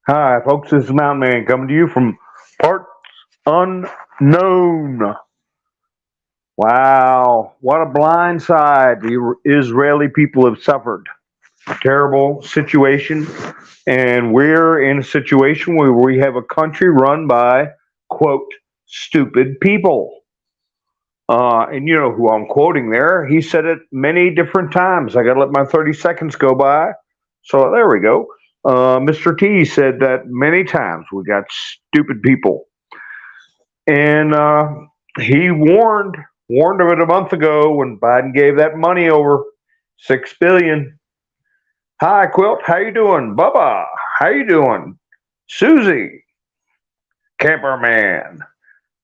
Hi, folks. This is Mountain Man coming to you from parts unknown. Wow, what a blind side the Israeli people have suffered. Terrible situation, and we're in a situation where we have a country run by, quote, stupid people. And you know who I'm quoting there. He said it many different times. I got to let my 30 seconds go by. So there we go. Mr. T said that many times. We got stupid people. And he warned of it a month ago when Biden gave that money over, 6 billion. Hi, Quilt. How you doing? Bubba. How you doing? Susie. Camperman.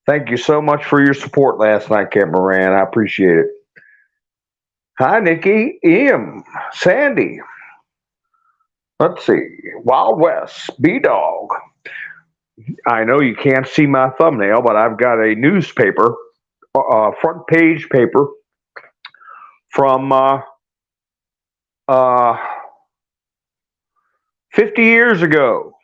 Thank you so much for your support last night, Camperman. I appreciate it. Hi, Nikki, Ian, Sandy. Let's see. Wild West, B Dog. I know you can't see my thumbnail, but I've got a newspaper, front page paper from uh, 50 years ago.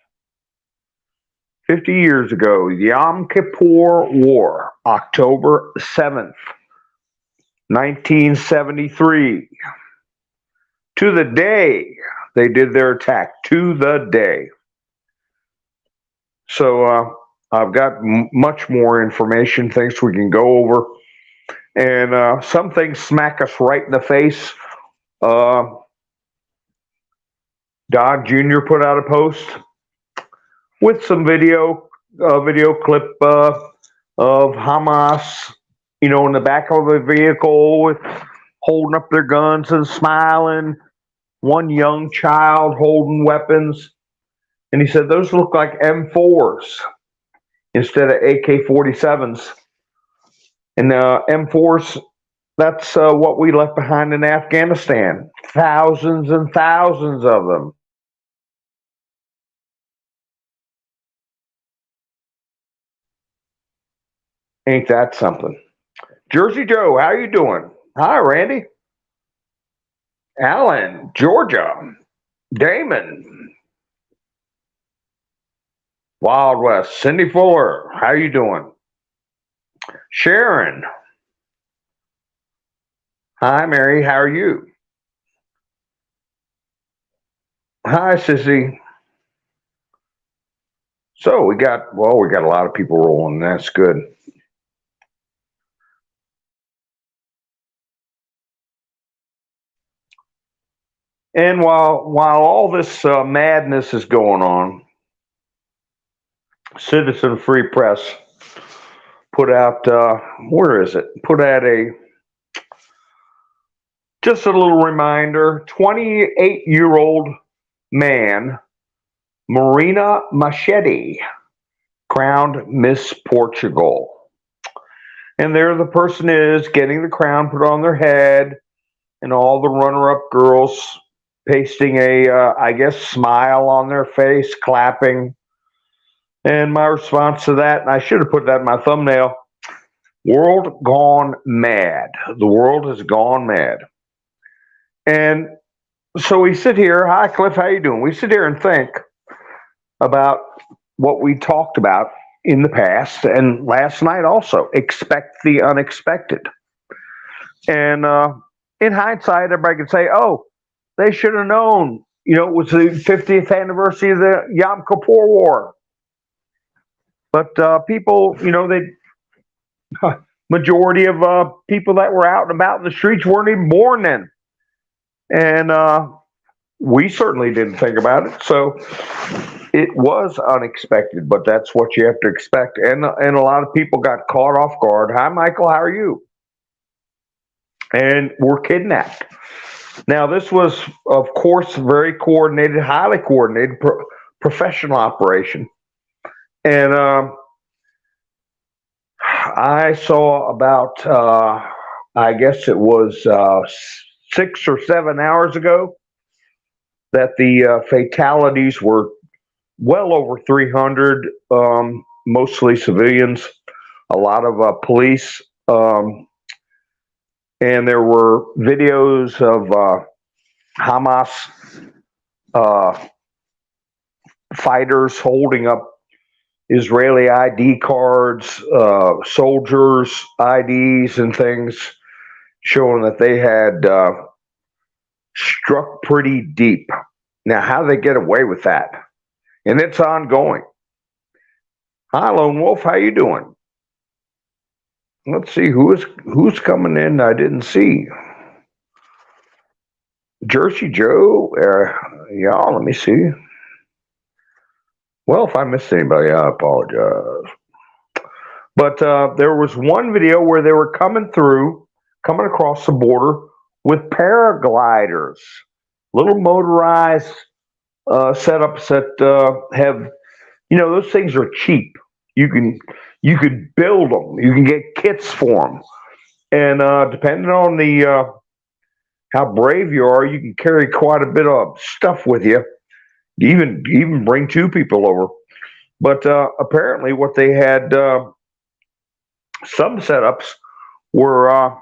50 years ago, Yom Kippur War, October 7th, 1973. To the day they did their attack, to the day. So I've got much more information, things we can go over. And some things smack us right in the face. Uh, Dodd Jr. put out a post with some video clip of Hamas, in the back of a vehicle with holding up their guns and smiling. One young child holding weapons, and he said those look like M4s instead of AK-47s. And M4s, that's what we left behind in Afghanistan. Thousands and thousands of them. Ain't that something? Jersey Joe, how you doing? Hi, Randy. Alan, Georgia. Damon. Wild West. Cindy Fuller, how you doing? Sharon. Hi, Mary, how are you? Hi, Sissy. So we got a lot of people rolling. That's good. And while all this madness is going on, Citizen Free Press put out where is it? Put out a just a little reminder. 28-year-old man, Marina Machete, crowned Miss Portugal, and there the person is getting the crown put on their head, and all the runner-up girls pasting a, I guess, smile on their face, clapping. And my response to that, and I should have put that in my thumbnail, world gone mad. The world has gone mad. And so we sit here, hi Cliff, how you doing? We sit here and think about what we talked about in the past and last night also. Expect the unexpected. And in hindsight, everybody can say, oh, they should have known, it was the 50th anniversary of the Yom Kippur War. But people, they majority of people that were out and about in the streets weren't even born then, and we certainly didn't think about it. So it was unexpected, but that's what you have to expect. And a lot of people got caught off guard. Hi, Michael. How are you? And were kidnapped. Now, this was, of course, very coordinated, highly coordinated, professional operation. And I saw about, I guess it was 6 or 7 hours ago, that the fatalities were well over 300, mostly civilians, a lot of police. And there were videos of Hamas fighters holding up Israeli ID cards, soldiers' IDs, and things, showing that they had struck pretty deep. Now, how do they get away with that? And it's ongoing. Hi, Lone Wolf. How you doing? Let's see who's coming in. I didn't see. Jersey Joe. Yeah, let me see. Well, if I missed anybody, I apologize. But there was one video where they were coming across the border with paragliders, little motorized setups that have, those things are cheap. You could build them. You can get kits for them, and depending on the how brave you are, you can carry quite a bit of stuff with you. Even bring two people over. But apparently, what they had, some setups were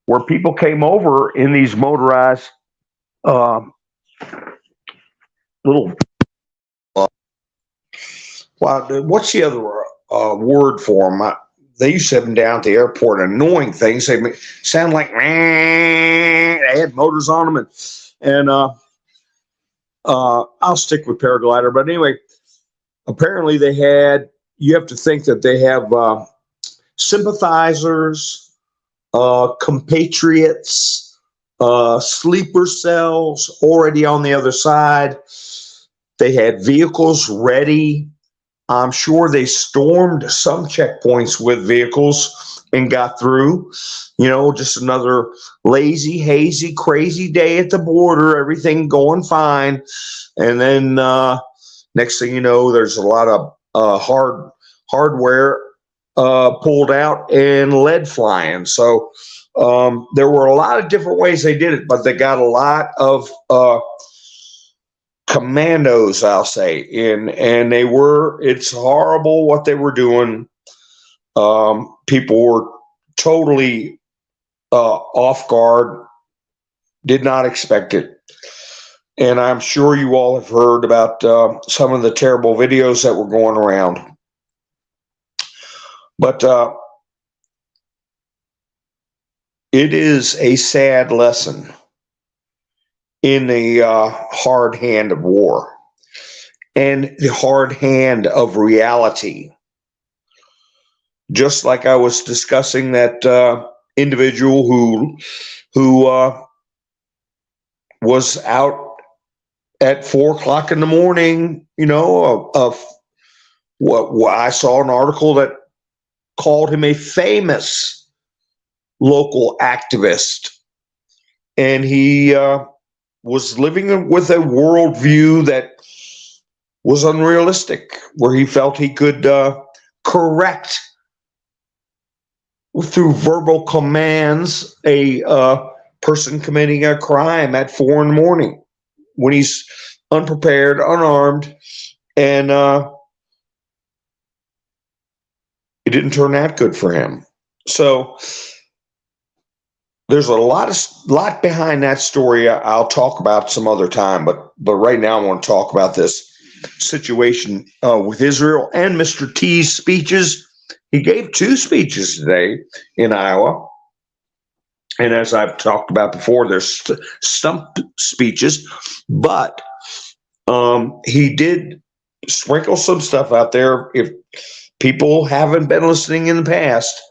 where people came over in these motorized little. What's the other word for them? They used to have them down at the airport, annoying things. They sound like they had motors on them, and I'll stick with paraglider. But anyway, apparently you have to think that they have sympathizers, compatriots, sleeper cells already on the other side. They had vehicles ready. I'm sure they stormed some checkpoints with vehicles and got through. Just another lazy, hazy, crazy day at the border, everything going fine. And then next thing you know, there's a lot of hardware pulled out and lead flying. So there were a lot of different ways they did it, but they got a lot of commandos, I'll say, and it's horrible what they were doing. People were totally off guard, did not expect it. And I'm sure you all have heard about some of the terrible videos that were going around. But it is a sad lesson in the hard hand of war and the hard hand of reality. Just like I was discussing that individual who was out at 4:00 in the morning, of what I saw an article that called him a famous local activist, and he was living with a worldview that was unrealistic, where he felt he could correct through verbal commands a person committing a crime at 4 a.m. when he's unprepared, unarmed, and it didn't turn out good for him. So there's a lot behind that story. I'll talk about some other time, but right now I want to talk about this situation with Israel and Mr. T's speeches. He gave 2 speeches today in Iowa. And as I've talked about before, there's stump speeches, but he did sprinkle some stuff out there. If people haven't been listening in the past,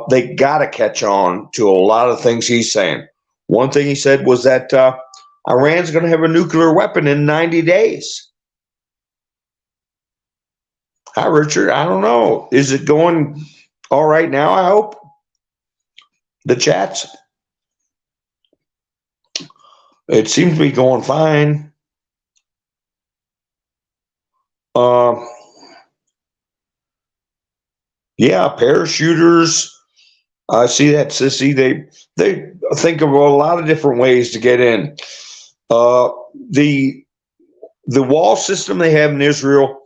they got to catch on to a lot of things he's saying. One thing he said was that Iran's going to have a nuclear weapon in 90 days. Hi, Richard. I don't know. Is it going all right now, I hope? The chats? It seems to be going fine. Yeah, parachuters. I see that, Sissy. They think of a lot of different ways to get in. The wall system they have in Israel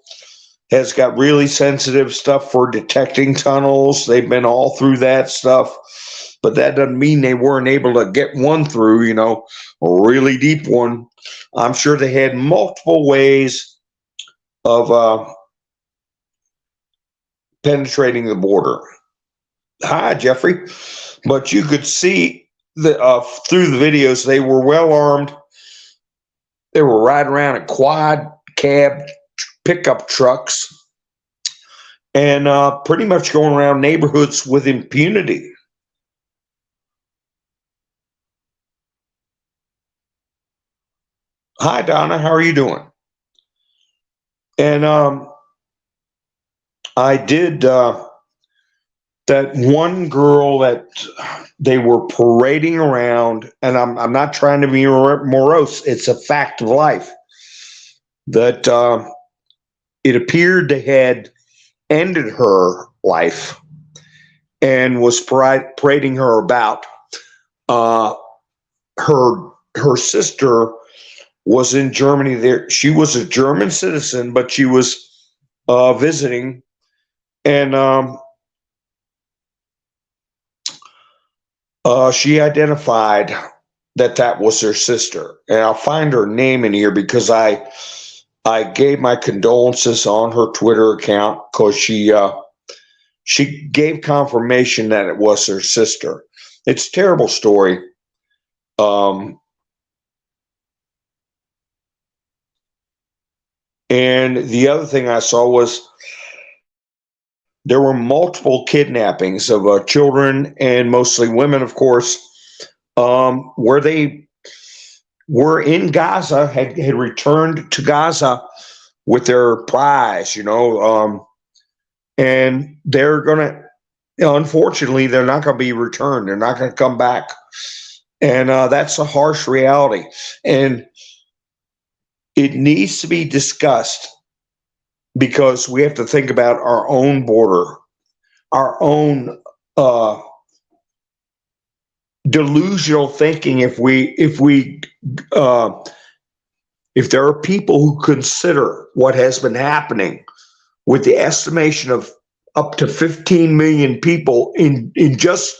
has got really sensitive stuff for detecting tunnels. They've been all through that stuff, but that doesn't mean they weren't able to get one through, a really deep one. I'm sure they had multiple ways of penetrating the border. Hi, Jeffrey. But you could see through the videos they were well armed. They were riding around in quad cab pickup trucks and pretty much going around neighborhoods with impunity. Hi, Donna. How are you doing? And I did that one girl that they were parading around, and I'm not trying to be morose. It's a fact of life that it appeared they had ended her life and was parading her about. Her sister was in Germany. There, she was a German citizen, but she was visiting, and she identified that was her sister. And I'll find her name in here because I gave my condolences on her Twitter account because she gave confirmation that it was her sister. It's a terrible story. And the other thing I saw was there were multiple kidnappings of children and mostly women, of course, where they were in Gaza, had returned to Gaza with their prize, and they're going to, unfortunately, they're not going to be returned. They're not going to come back. And that's a harsh reality. And it needs to be discussed because we have to think about our own border, our own delusional thinking. If there are people who consider what has been happening with the estimation of up to 15 million people in just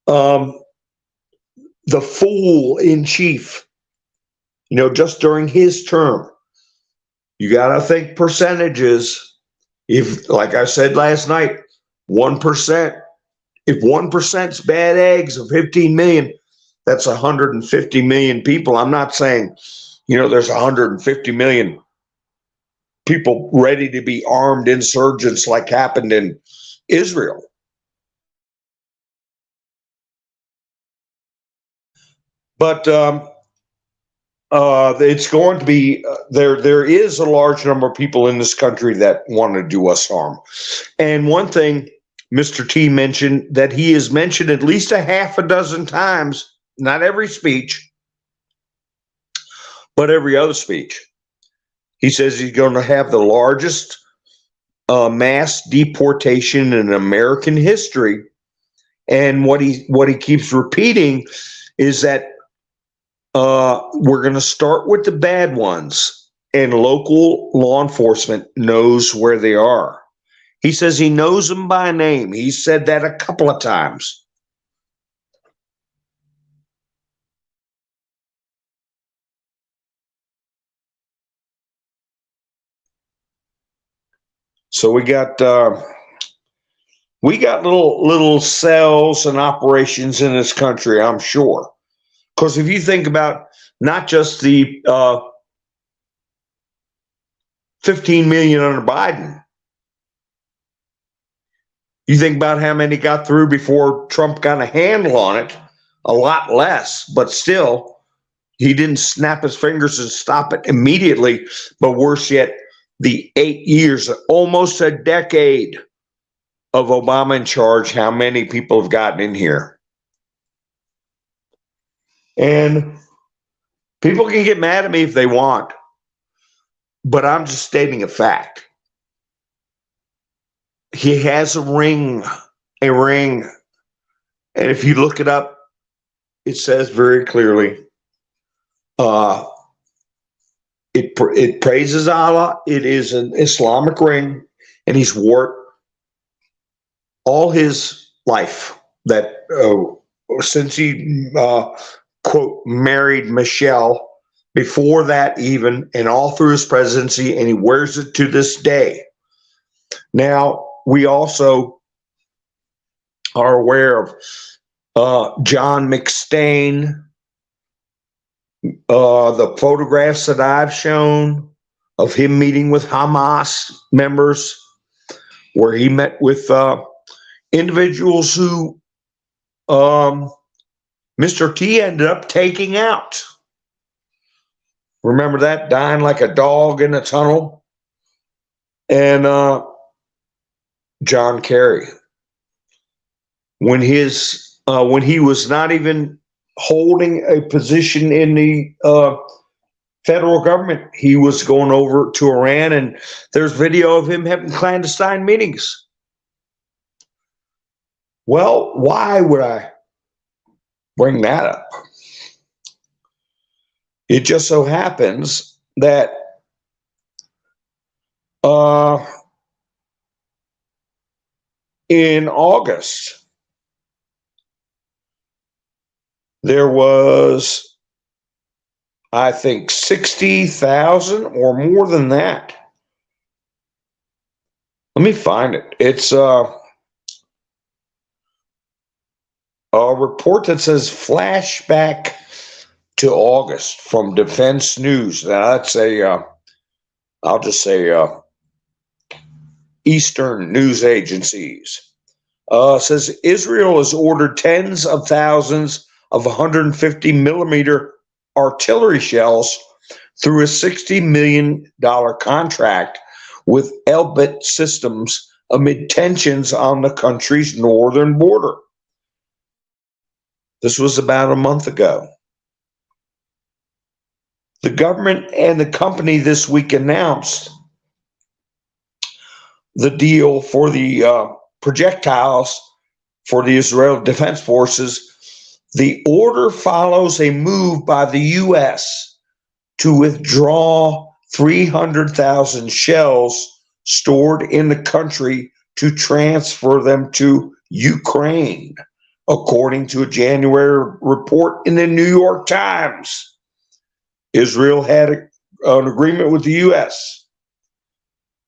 the fool in chief, just during his term. You got to think percentages. If, like I said last night, 1%, if 1%'s bad eggs of 15 million, that's 150 million people. I'm not saying, there's 150 million people ready to be armed insurgents like happened in Israel. But it's going to be there is a large number of people in this country that want to do us harm. And one thing Mr. T mentioned, that he has mentioned at least a half a dozen times, not every speech, but every other speech. He says he's going to have the largest mass deportation in American history. And what he keeps repeating is that we're going to start with the bad ones, and local law enforcement knows where they are. He says he knows them by name. He said that a couple of times. So we got little cells and operations in this country, I'm sure. Because if you think about not just the 15 million under Biden, you think about how many got through before Trump got a handle on it, a lot less, but still, he didn't snap his fingers and stop it immediately. But worse yet, the 8 years, almost a decade of Obama in charge, how many people have gotten in here? And people can get mad at me if they want, but I'm just stating a fact. He has a ring, and if you look it up, it says very clearly, it praises Allah. It is an Islamic ring, and he's wore it all his life. That since he quote married Michelle, before that even, and all through his presidency, and he wears it to this day. Now, we also are aware of John McStain, the photographs that I've shown of him meeting with Hamas members, where he met with individuals who Mr. T ended up taking out. Remember that? Dying like a dog in a tunnel? And John Kerry, when he was not even holding a position in the federal government, he was going over to Iran, and there's video of him having clandestine meetings. Well, why would I bring that up? It just so happens that in August, there was, I think, 60,000 or more than that. Let me find it. It's a report that says flashback to August from Defense News. Now that's I'll just say Eastern news agencies. Says Israel has ordered tens of thousands of 150 millimeter artillery shells through a $60 million contract with Elbit Systems amid tensions on the country's northern border. This was about a month ago. The government and the company this week announced the deal for the projectiles for the Israeli Defense Forces. The order follows a move by the U.S. to withdraw 300,000 shells stored in the country to transfer them to Ukraine, according to a January report in the New York Times. Israel had an agreement with the U.S.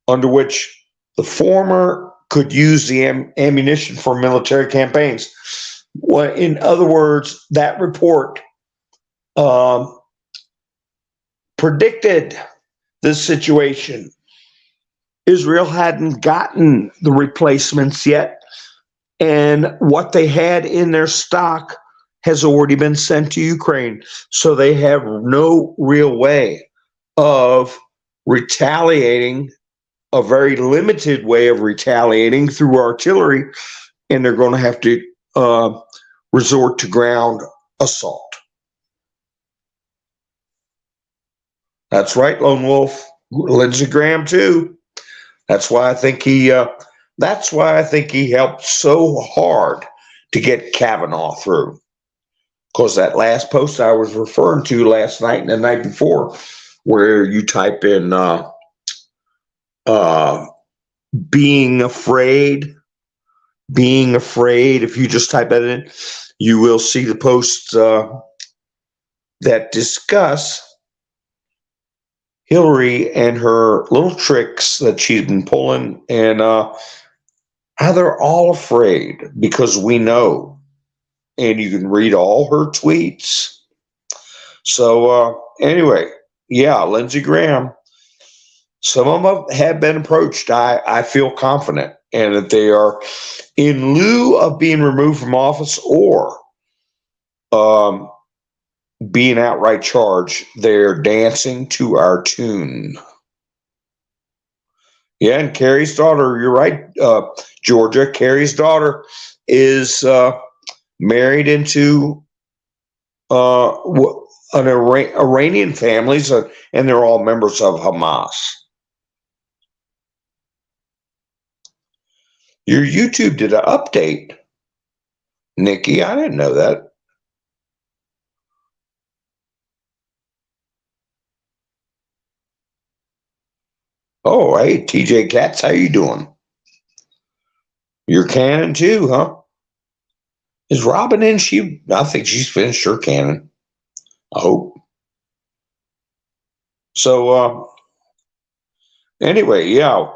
under which the former could use the ammunition for military campaigns. Well, in other words, that report predicted this situation. Israel hadn't gotten the replacements yet, and what they had in their stock has already been sent to Ukraine. So they have no real way of retaliating, a very limited way of retaliating through artillery, and they're going to have to resort to ground assault. That's right, Lone Wolf. Lindsey Graham too. That's why I think he helped so hard to get Kavanaugh through. Because that last post I was referring to last night and the night before, where you type in being afraid, if you just type that in, you will see the posts that discuss Hillary and her little tricks that she's been pulling, and how they're all afraid because we know. And you can read all her tweets. So anyway, yeah, Lindsey Graham. Some of them have been approached. I feel confident, and that they are, in lieu of being removed from office or being outright charged, they're dancing to our tune. Yeah, and Kerry's daughter, you're right, Georgia. Kerry's daughter is married into an Iranian families, and they're all members of Hamas. Your YouTube did an update, Nikki. I didn't know that. Oh, hey, TJ Katz, how you doing? You're canning too, huh? Is Robin in? I think she's finished her cannon. I hope. So anyway, yeah,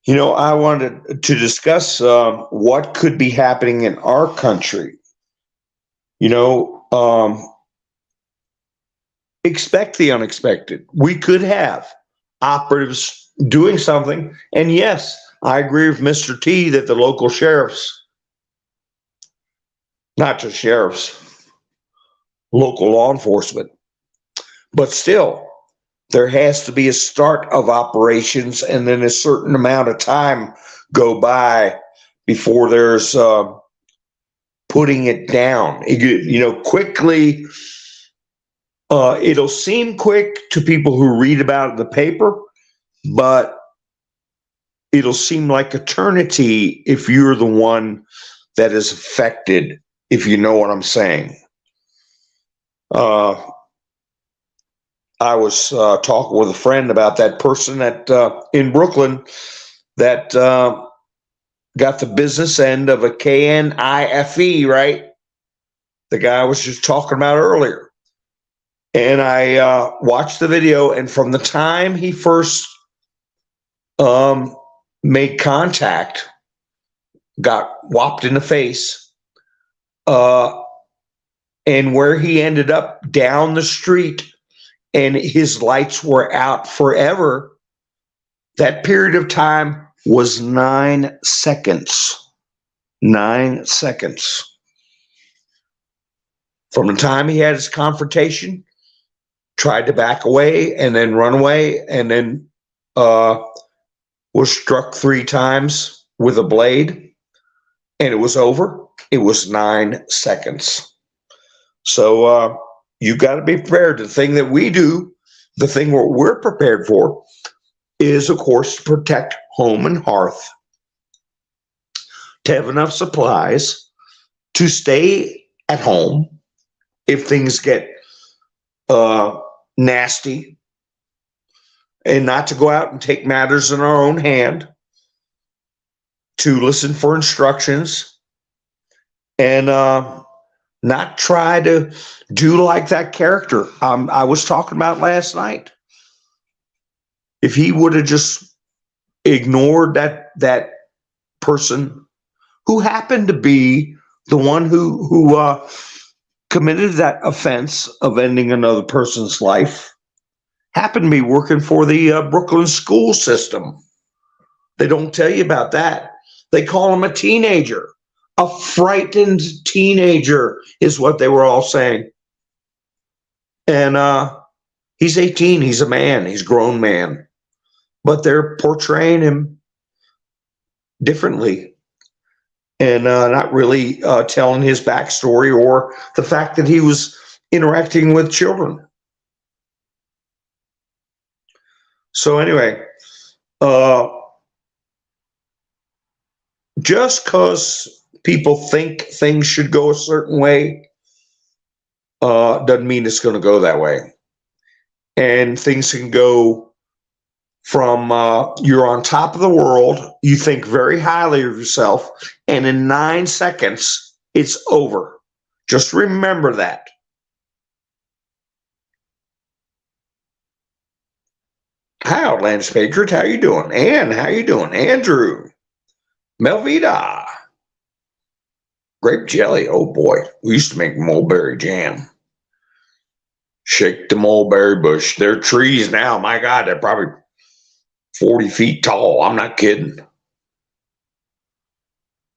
I wanted to discuss what could be happening in our country. You know, expect the unexpected. We could have operatives doing something, and yes, I agree with Mr. T that the local sheriffs, not just sheriffs, local law enforcement, but still, there has to be a start of operations, and then a certain amount of time go by before there's putting it down. Quickly. It'll seem quick to people who read about it in the paper, but it'll seem like eternity if you're the one that is affected, if you know what I'm saying. I was talking with a friend about that person that in Brooklyn that got the business end of a KNIFE, right? The guy I was just talking about earlier. And I watched the video, and from the time he first made contact, got whopped in the face, and where he ended up down the street and his lights were out forever, that period of time was 9 seconds. 9 seconds. From the time he had his confrontation, tried to back away and then run away, and then was struck 3 times with a blade, and it was over. It was 9 seconds. So you got to be prepared. The thing that we do, the thing what we're prepared for, is, of course, to protect home and hearth, to have enough supplies, to stay at home if things get nasty, and not to go out and take matters in our own hand, to listen for instructions, and not try to do like that character I was talking about last night. If he would have just ignored that person who happened to be the one who committed that offense of ending another person's life, happened to be working for the Brooklyn school system. They don't tell you about that. They call him a teenager. A frightened teenager is what they were all saying. And he's 18. He's a man. He's a grown man. But they're portraying him differently, and not really telling his backstory or the fact that he was interacting with children. So anyway, just because people think things should go a certain way doesn't mean it's going to go that way. And things can go from you're on top of the world, you think very highly of yourself, and in 9 seconds, it's over. Just remember that. Hi, Outlandish Patriot. How you doing? Ann, how you doing? Andrew. Melvita. Grape jelly. Oh, boy. We used to make mulberry jam. Shake the mulberry bush. They're trees now. My God, they're probably 40 feet tall. I'm not kidding.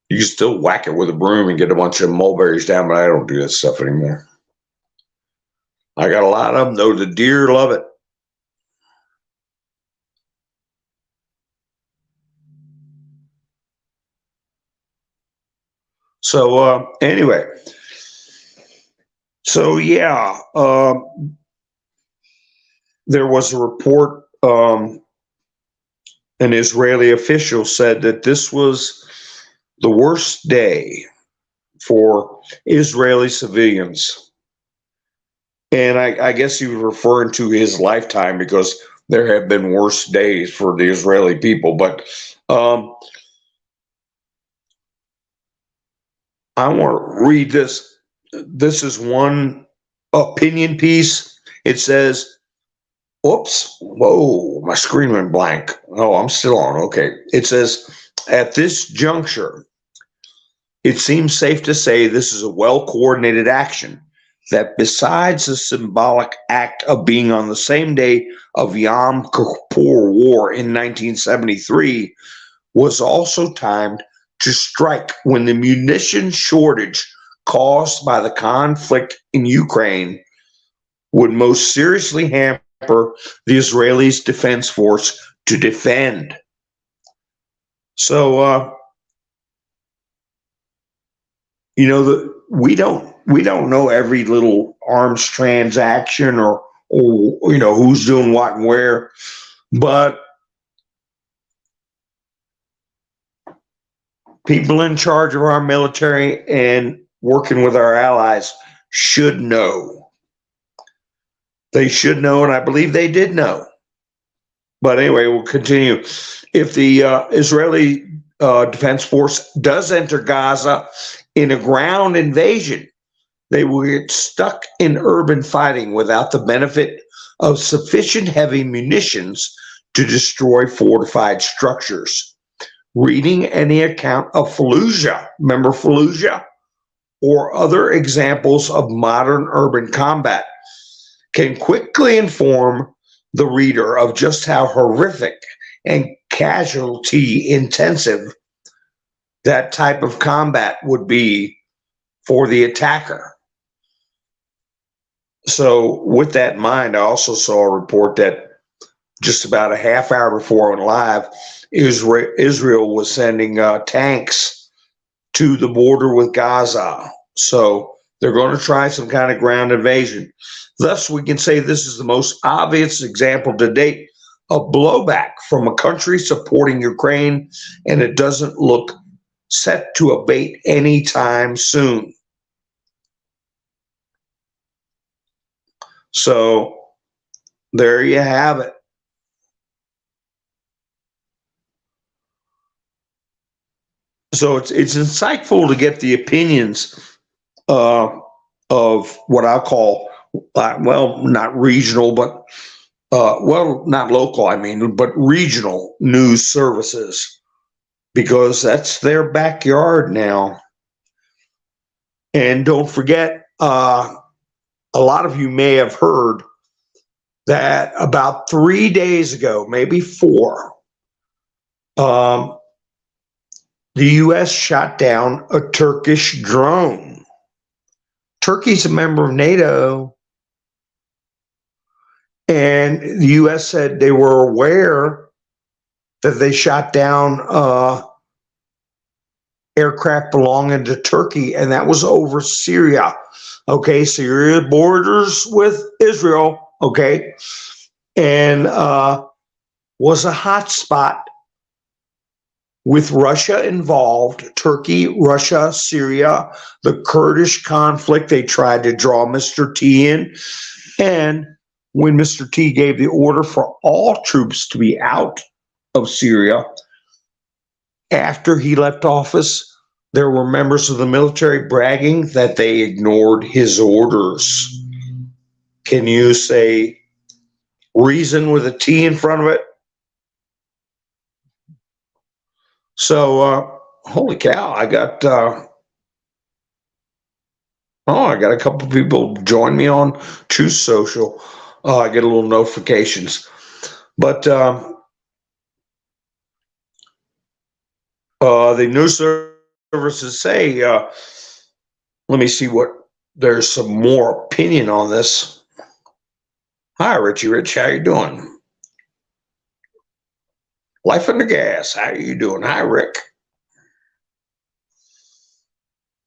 You can still whack it with a broom and get a bunch of mulberries down, but I don't do that stuff anymore. I got a lot of them, though. The deer love it. So anyway, so yeah, there was a report. An Israeli official said that this was the worst day for Israeli civilians. And I guess he was referring to his lifetime, because there have been worse days for the Israeli people. But I want to read this. This is one opinion piece. It says, Oops. Whoa, my screen went blank. Oh, I'm still on. Okay. It says, at this juncture, it seems safe to say this is a well-coordinated action that, besides the symbolic act of being on the same day of Yom Kippur War in 1973, was also timed to strike when the munition shortage caused by the conflict in Ukraine would most seriously hamper the Israelis' defense force to defend. So, we don't know every little arms transaction or who's doing what and where, but people in charge of our military and working with our allies should know. They should know, and I believe they did know. But anyway, we'll continue. If the Israeli Defense Force does enter Gaza in a ground invasion, they will get stuck in urban fighting without the benefit of sufficient heavy munitions to destroy fortified structures. Reading any account of Fallujah, remember Fallujah, or other examples of modern urban combat can quickly inform the reader of just how horrific and casualty intensive that type of combat would be for the attacker. So with that in mind, I also saw a report that just about a half hour before I went live, Israel was sending tanks to the border with Gaza. So they're going to try some kind of ground invasion. Thus, we can say this is the most obvious example to date of blowback from a country supporting Ukraine, and it doesn't look set to abate anytime soon. So there you have it. So it's insightful to get the opinions of what I'll call, well, not regional, but well, not local, I mean, but regional news services, because that's their backyard now. And don't forget, a lot of you may have heard that about 3 days ago, maybe 4, the U.S. shot down a Turkish drone. Turkey's a member of NATO, and the U.S. said they were aware that they shot down aircraft belonging to Turkey, and that was over Syria. Okay, Syria borders with Israel, okay, and was a hot spot with Russia involved, Turkey, Russia, Syria, the Kurdish conflict. They tried to draw Mr. T in, and when Mr. T gave the order for all troops to be out of Syria, after he left office, there were members of the military bragging that they ignored his orders. Can you say reason with a T in front of it? So, holy cow, I got a couple of people join me on Truth Social. I get a little notifications. But the news services say, let me see what, there's some more opinion on this. Hi, Richie Rich, how you doing? Life under gas, how you doing? Hi, Rick.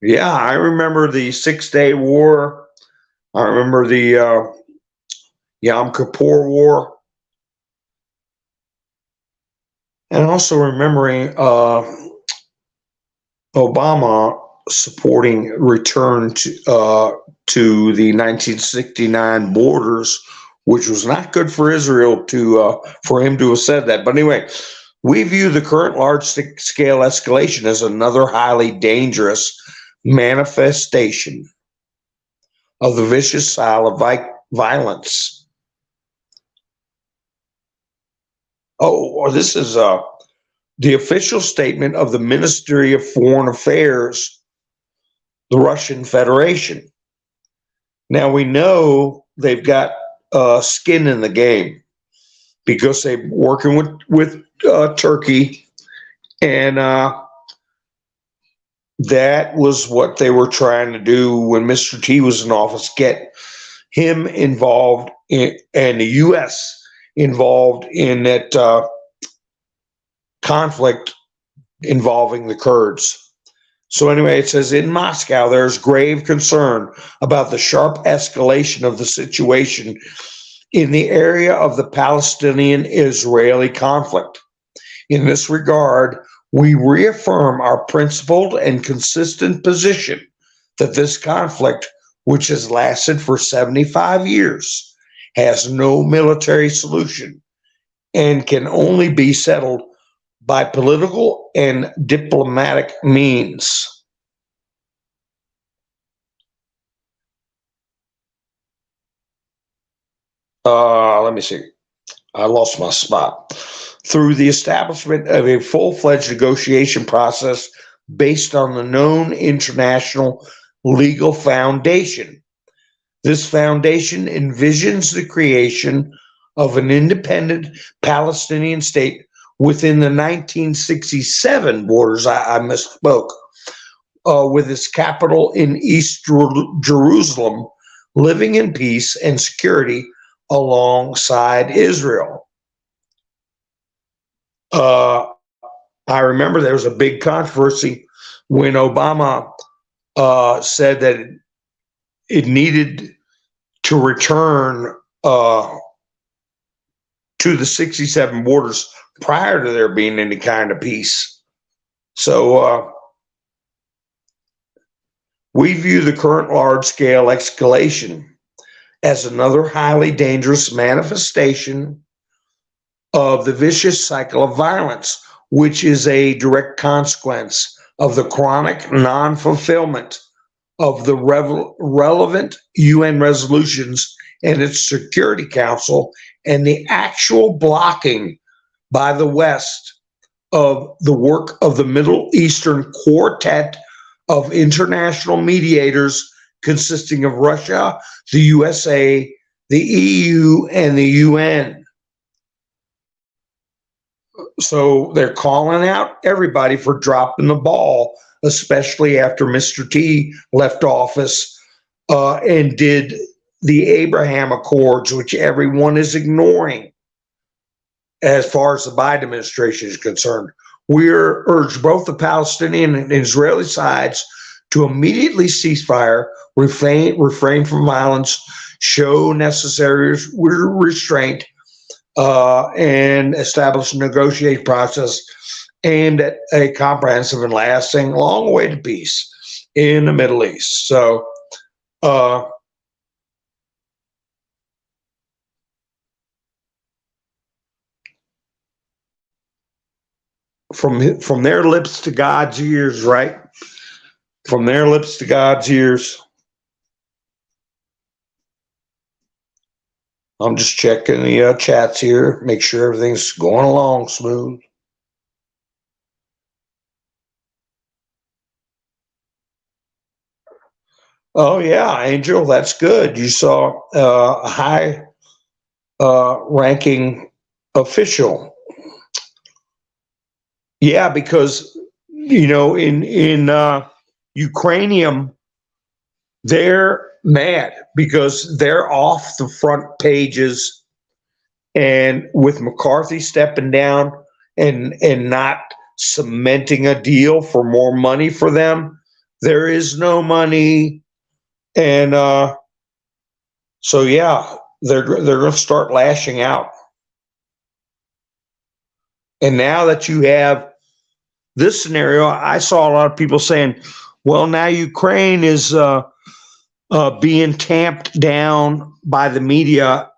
Yeah, I remember the 6-day war. I remember the Yom Kippur War. And also remembering Obama supporting return to the 1969 borders, which was not good for Israel for him to have said that. But anyway, we view the current large-scale escalation as another highly dangerous manifestation of the vicious style of violence This is the official statement of the Ministry of Foreign Affairs, the Russian Federation. Now we know they've got skin in the game because they're working with Turkey, and that was what they were trying to do when Mr. T was in office, get him involved in, and the U.S. involved in that conflict involving the Kurds. So anyway, it says in Moscow, there's grave concern about the sharp escalation of the situation in the area of the Palestinian-Israeli conflict. In this regard, we reaffirm our principled and consistent position that this conflict, which has lasted for 75 years, has no military solution and can only be settled by political and diplomatic means. Let me see. I lost my spot. Through the establishment of a full-fledged negotiation process based on the known international legal foundation. This foundation envisions the creation of an independent Palestinian state within the 1967 borders. I misspoke. With its capital in East Jerusalem, living in peace and security alongside Israel. I remember there was a big controversy when Obama said that it needed to return to the 67 borders prior to there being any kind of peace. So we view the current large-scale escalation as another highly dangerous manifestation of the vicious cycle of violence, which is a direct consequence of the chronic non-fulfillment of the relevant UN resolutions and its Security Council, and the actual blocking by the West of the work of the Middle Eastern Quartet of international mediators consisting of Russia, the USA, the EU, and the UN. So they're calling out everybody for dropping the ball, especially after Mr. T left office and did the Abraham Accords, which everyone is ignoring as far as the Biden administration is concerned. We urge both the Palestinian and Israeli sides to immediately cease fire, refrain from violence, show necessary restraint, and establish a negotiating process aimed at a comprehensive and lasting, long-awaited peace in the Middle East. So, from their lips to God's ears, right? From their lips to God's ears. I'm just checking the chats here, make sure everything's going along smooth. Oh yeah, Angel, that's good. You saw a high ranking official. Yeah, because in Ukrainian, they're mad because they're off the front pages, and with McCarthy stepping down and not cementing a deal for more money for them, there is no money, and so yeah, they're going to start lashing out. And now that you have this scenario, I saw a lot of people saying, well, now Ukraine is being tamped down by the media.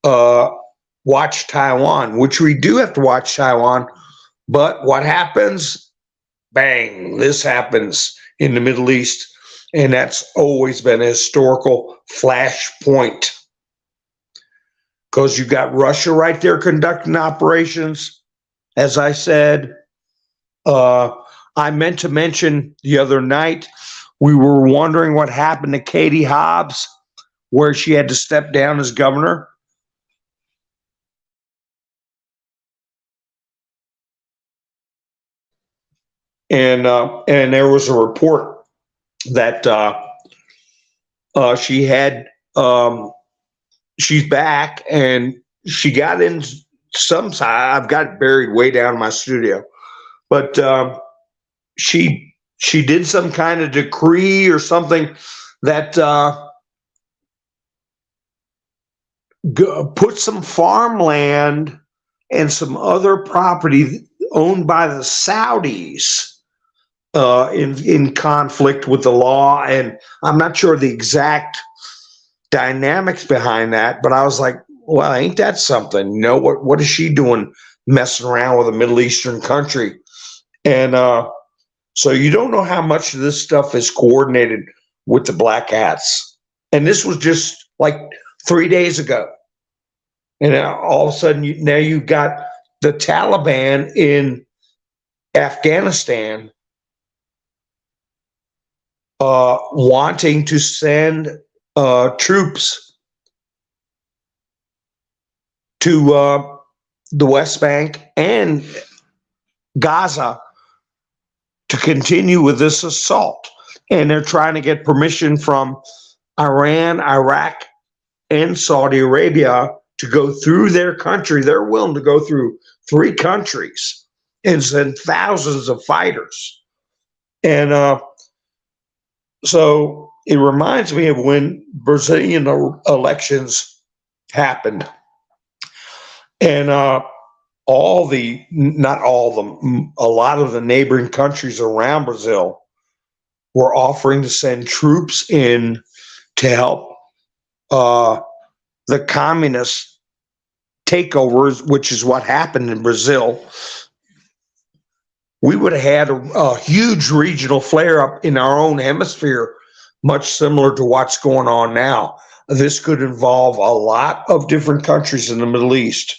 Watch Taiwan, which we do have to watch Taiwan. But what happens? Bang, this happens in the Middle East. And that's always been a historical flashpoint. because you got Russia right there conducting operations. As I said, I meant to mention the other night, we were wondering what happened to Katie Hobbs, where she had to step down as governor. And there was a report that she had she's back, and she got in some side. I've got it buried way down in my studio, but she did some kind of decree or something that put some farmland and some other property owned by the Saudis in conflict with the law. And I'm not sure the exact dynamics behind that, but I was like, well, ain't that something? You know, what is she doing messing around with a Middle Eastern country? And so you don't know how much of this stuff is coordinated with the Black Hats. And this was just like 3 days ago. And all of a sudden, now you've got the Taliban in Afghanistan wanting to send troops to the West Bank and Gaza to continue with this assault. And they're trying to get permission from Iran, Iraq, and Saudi Arabia to go through their country. They're willing to go through 3 countries and send thousands of fighters. And so it reminds me of when Brazilian elections happened. And not all of them, a lot of the neighboring countries around Brazil were offering to send troops in to help the communist takeovers, which is what happened in Brazil. We would have had a huge regional flare-up in our own hemisphere, much similar to what's going on now. This could involve a lot of different countries in the Middle East.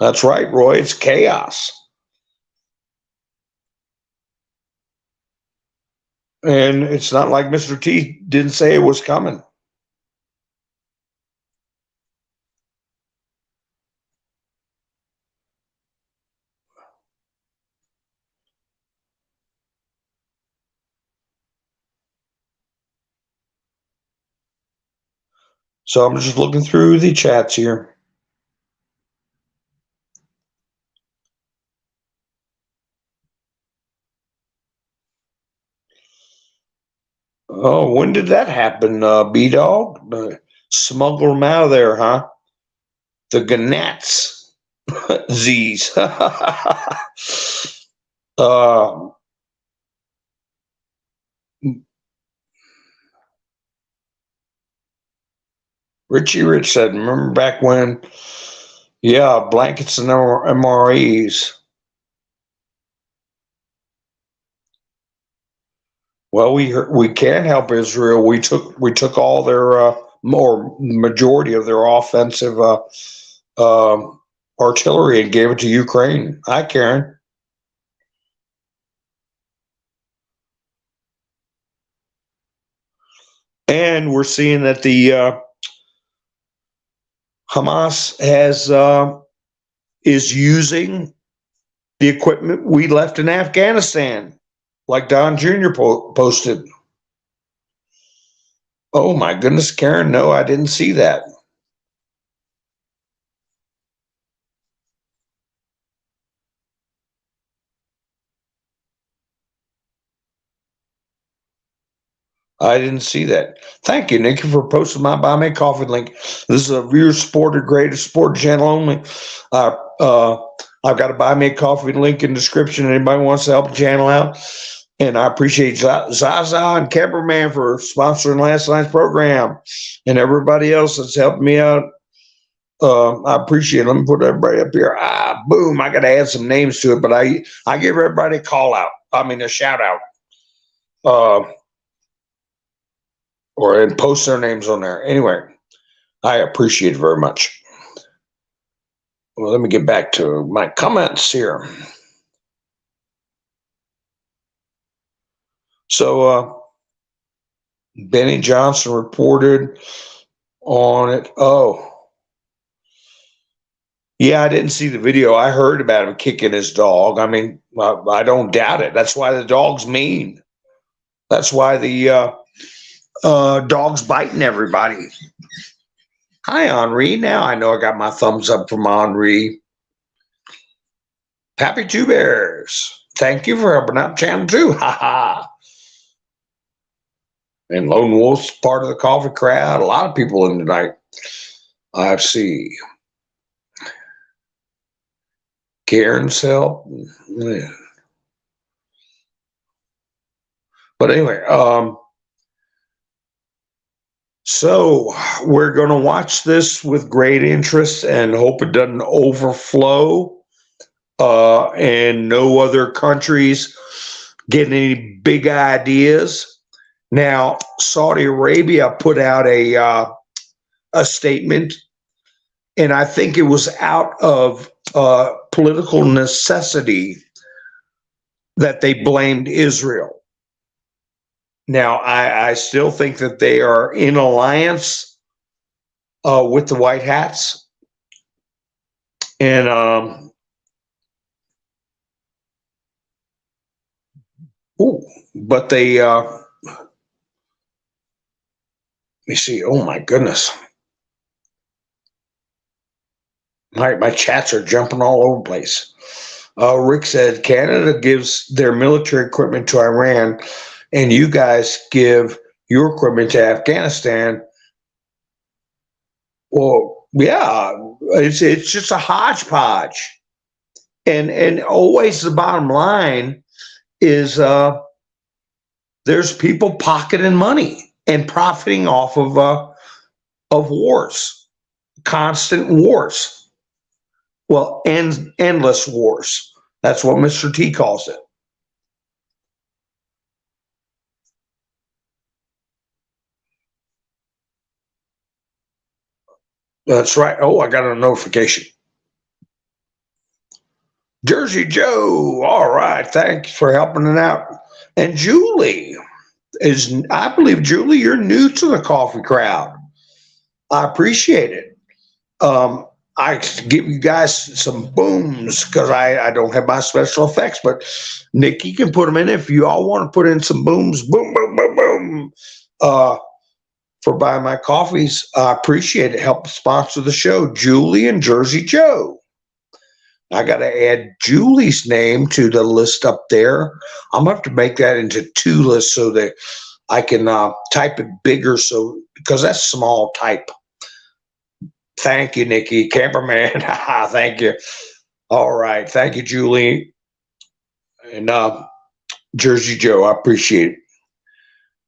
That's right, Roy. It's chaos. And it's not like Mr. T didn't say it was coming. So I'm just looking through the chats here. Oh, when did that happen, B-Dog? Smuggle them out of there, huh? The Gnats. Z's. Richie Rich said, remember back when, yeah, blankets and MREs. Well, we can't help Israel. We took all their majority of their offensive artillery and gave it to Ukraine. Hi, Karen. And we're seeing that the Hamas is using the equipment we left in Afghanistan, like Don Jr. posted. Oh my goodness, Karen, no, I didn't see that. I didn't see that. Thank you, Nikki, for posting my Buy Me a Coffee link. This is a viewer supported, greatest sport channel only. I've got a Buy Me a Coffee link in the description. Anybody wants to help the channel out? And I appreciate Zaza and Camperman for sponsoring last night's program, and everybody else that's helped me out. I appreciate it. Let me put everybody up here. Boom. I got to add some names to it, but I give everybody a call out. I mean, a shout out. or and post their names on there. Anyway, I appreciate it very much. Well, let me get back to my comments here. So, Benny Johnson reported on it. Oh, yeah, I didn't see the video. I heard about him kicking his dog. I mean, I don't doubt it. That's why the dog's mean. That's why the dog's biting everybody. Hi, Henri. Now I know I got my thumbs up from Henri. Happy Two Bears. Thank you for helping out channel 2. Ha ha. And Lone Wolf's part of the coffee crowd. A lot of people in tonight. I see. Karen's help. Yeah. But anyway, so we're going to watch this with great interest and hope it doesn't overflow and no other countries get any big ideas. Now, Saudi Arabia put out a statement, and I think it was out of political necessity that they blamed Israel. Now, I still think that they are in alliance with the White Hats. And, but they, let me see. Oh, my goodness. My chats are jumping all over the place. Rick said, Canada gives their military equipment to Iran, and you guys give your equipment to Afghanistan. Well, yeah, it's just a hodgepodge. And always the bottom line is there's people pocketing money and profiting off of wars, constant wars. Well, endless wars. That's what Mr. T calls it. That's right. Oh, I got a notification. Jersey Joe. All right. Thanks for helping it out. And Julie I believe, Julie, you're new to the coffee crowd. I appreciate it. I give you guys some booms because I don't have my special effects, but Nikki can put them in if you all want to put in some booms. Boom, boom, boom, boom. For buying my coffees. I appreciate it. Help sponsor the show, Julie and Jersey Joe. I got to add Julie's name to the list up there. I'm going to have to make that into 2 lists so that I can type it bigger because that's small type. Thank you, Nikki. Camperman. Thank you. All right. Thank you, Julie. And Jersey Joe. I appreciate it.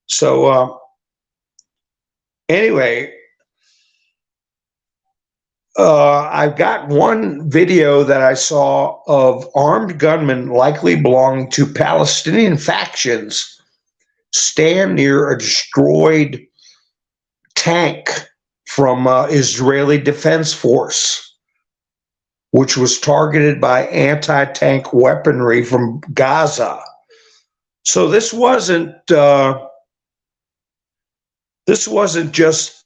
So, anyway, I've got one video that I saw of armed gunmen likely belonging to Palestinian factions stand near a destroyed tank from Israeli Defense Force, which was targeted by anti-tank weaponry from Gaza. So this wasn't just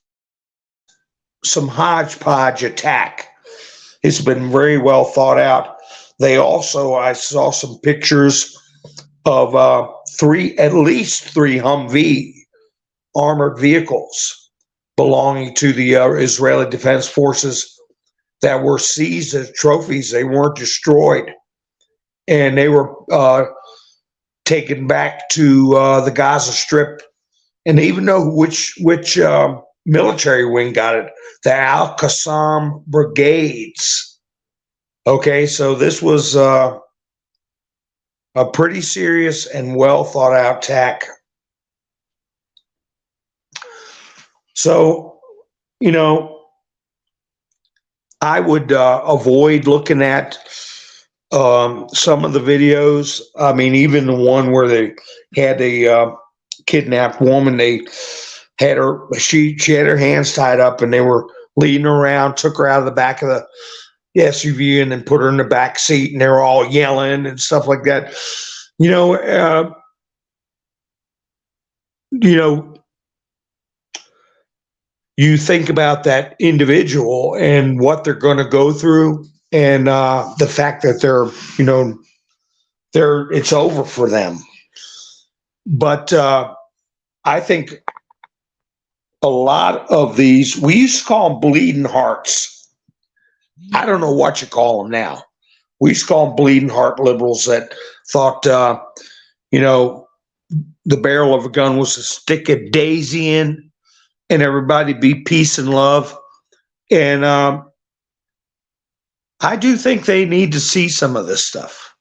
some hodgepodge attack. It's been very well thought out. I saw some pictures of at least three Humvee armored vehicles belonging to the Israeli Defense Forces that were seized as trophies. They weren't destroyed, and they were taken back to the Gaza Strip. And even know which military wing got it, the Al-Qassam brigades. Okay, so this was a pretty serious and well thought out attack. So, I would avoid looking at some of the videos. I mean, even the one where they had a kidnapped woman, they had her she had her hands tied up, and they were leading her around, took her out of the back of the SUV, and then put her in the back seat, and they were all yelling and stuff like that. You know, you know, you think about that individual and what they're going to go through, and the fact that they're it's over for them. But I think a lot of these, we used to call them bleeding hearts. I don't know what you call them now. We used to call them bleeding heart liberals that thought, the barrel of a gun was to stick a daisy in and everybody be peace and love. And I do think they need to see some of this stuff.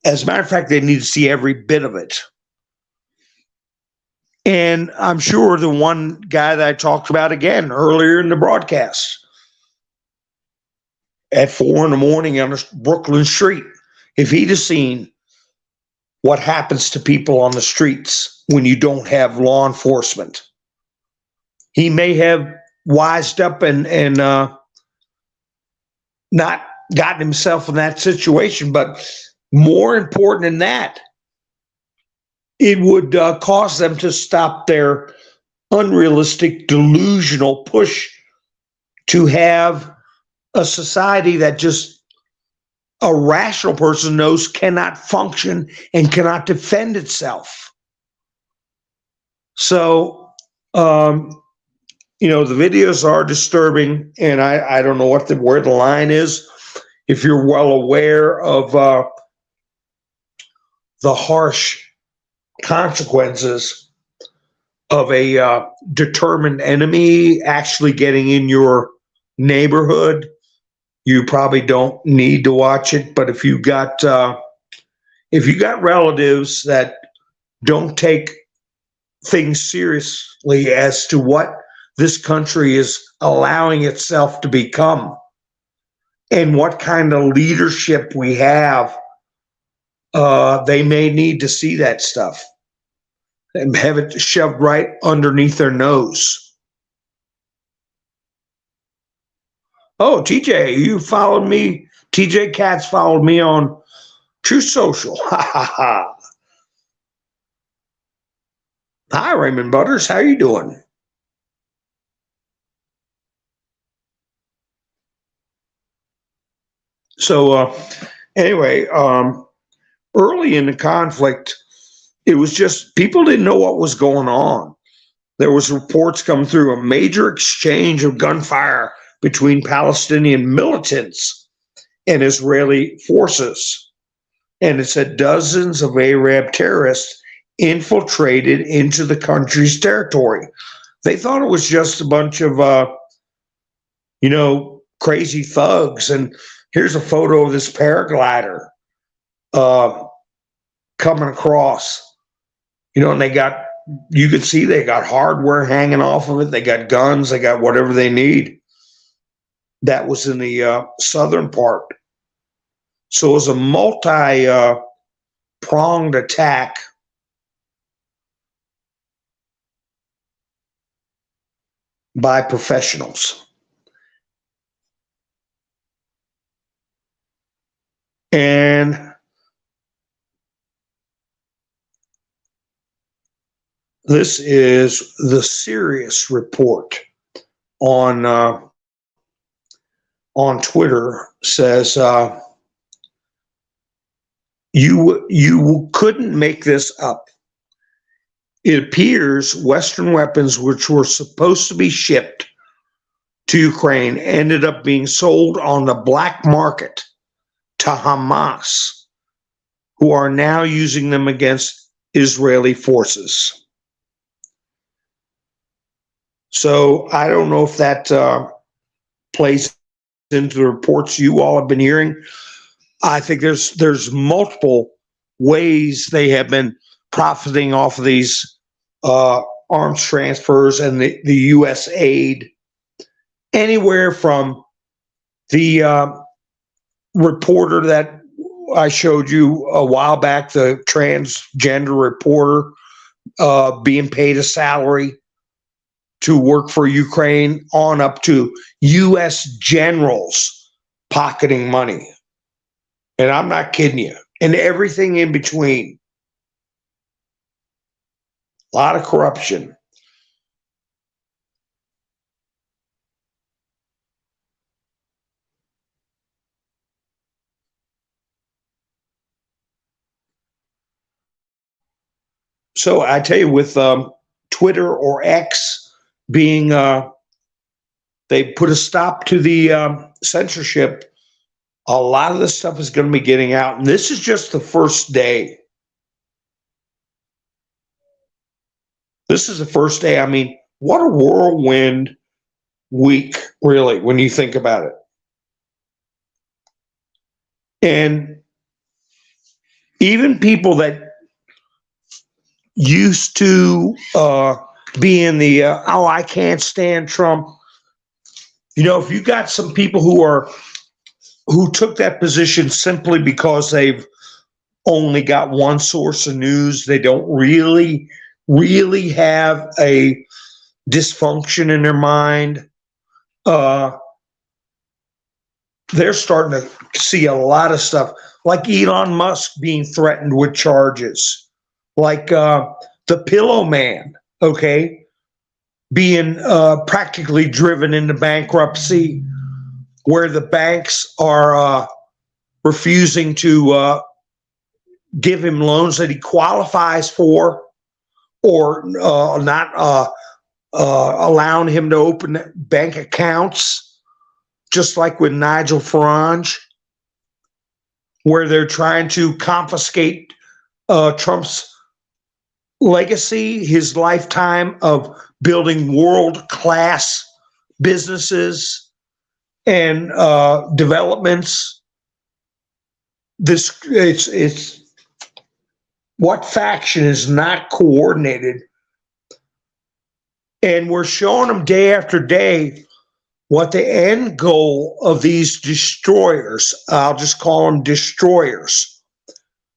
As a matter of fact, they need to see every bit of it. And I'm sure the one guy that I talked about again earlier in the broadcast at 4 a.m. on a Brooklyn street, if he'd have seen what happens to people on the streets when you don't have law enforcement, he may have wised up and not gotten himself in that situation. But more important than that, it would cause them to stop their unrealistic, delusional push to have a society that just a rational person knows cannot function and cannot defend itself. So, the videos are disturbing, and I don't know where the line is. If you're well aware of the harsh consequences of a determined enemy actually getting in your neighborhood, you probably don't need to watch it. But if you got relatives that don't take things seriously as to what this country is allowing itself to become and what kind of leadership we have, they may need to see that stuff and have it shoved right underneath their nose. Oh, TJ, you followed me. TJ Katz followed me on Truth Social. Ha ha ha. Hi, Raymond Butters. How you doing? So, anyway, early in the conflict, it was just people didn't know what was going on. There was reports coming through a major exchange of gunfire between Palestinian militants and Israeli forces. And it said dozens of Arab terrorists infiltrated into the country's territory. They thought it was just a bunch of, crazy thugs. And here's a photo of this paraglider coming across, and you could see they got hardware hanging off of it. They got guns, they got whatever they need. That was in the southern part. So it was a multi-pronged attack. By professionals. And this is the serious report on Twitter. Says you couldn't make this up. It appears Western weapons, which were supposed to be shipped to Ukraine, ended up being sold on the black market to Hamas, who are now using them against Israeli forces. So I don't know if that plays into the reports you all have been hearing. I think there's multiple ways they have been profiting off of these arms transfers and the U.S. aid, anywhere from the reporter that I showed you a while back, the transgender reporter being paid a salary to work for Ukraine on up to U.S. generals pocketing money. And I'm not kidding you. And everything in between. A lot of corruption. So I tell you, with Twitter or X being, they put a stop to the censorship, a lot of this stuff is going to be getting out. And this is just the first day. This is the first day. I mean, what a whirlwind week, really, when you think about it. And even people that used to be in the, oh, I can't stand Trump. You know, if you got some people who took that position simply because they've only got one source of news, they don't really have a dysfunction in their mind, they're starting to see a lot of stuff, like Elon Musk being threatened with charges, like the Pillow Man, okay, being practically driven into bankruptcy, where the banks are refusing to give him loans that he qualifies for, or not allowing him to open bank accounts, just like with Nigel Farage, where they're trying to confiscate Trump's legacy, his lifetime of building world-class businesses and developments. It's what faction is not coordinated? And we're showing them day after day what the end goal of these destroyers, I'll just call them destroyers,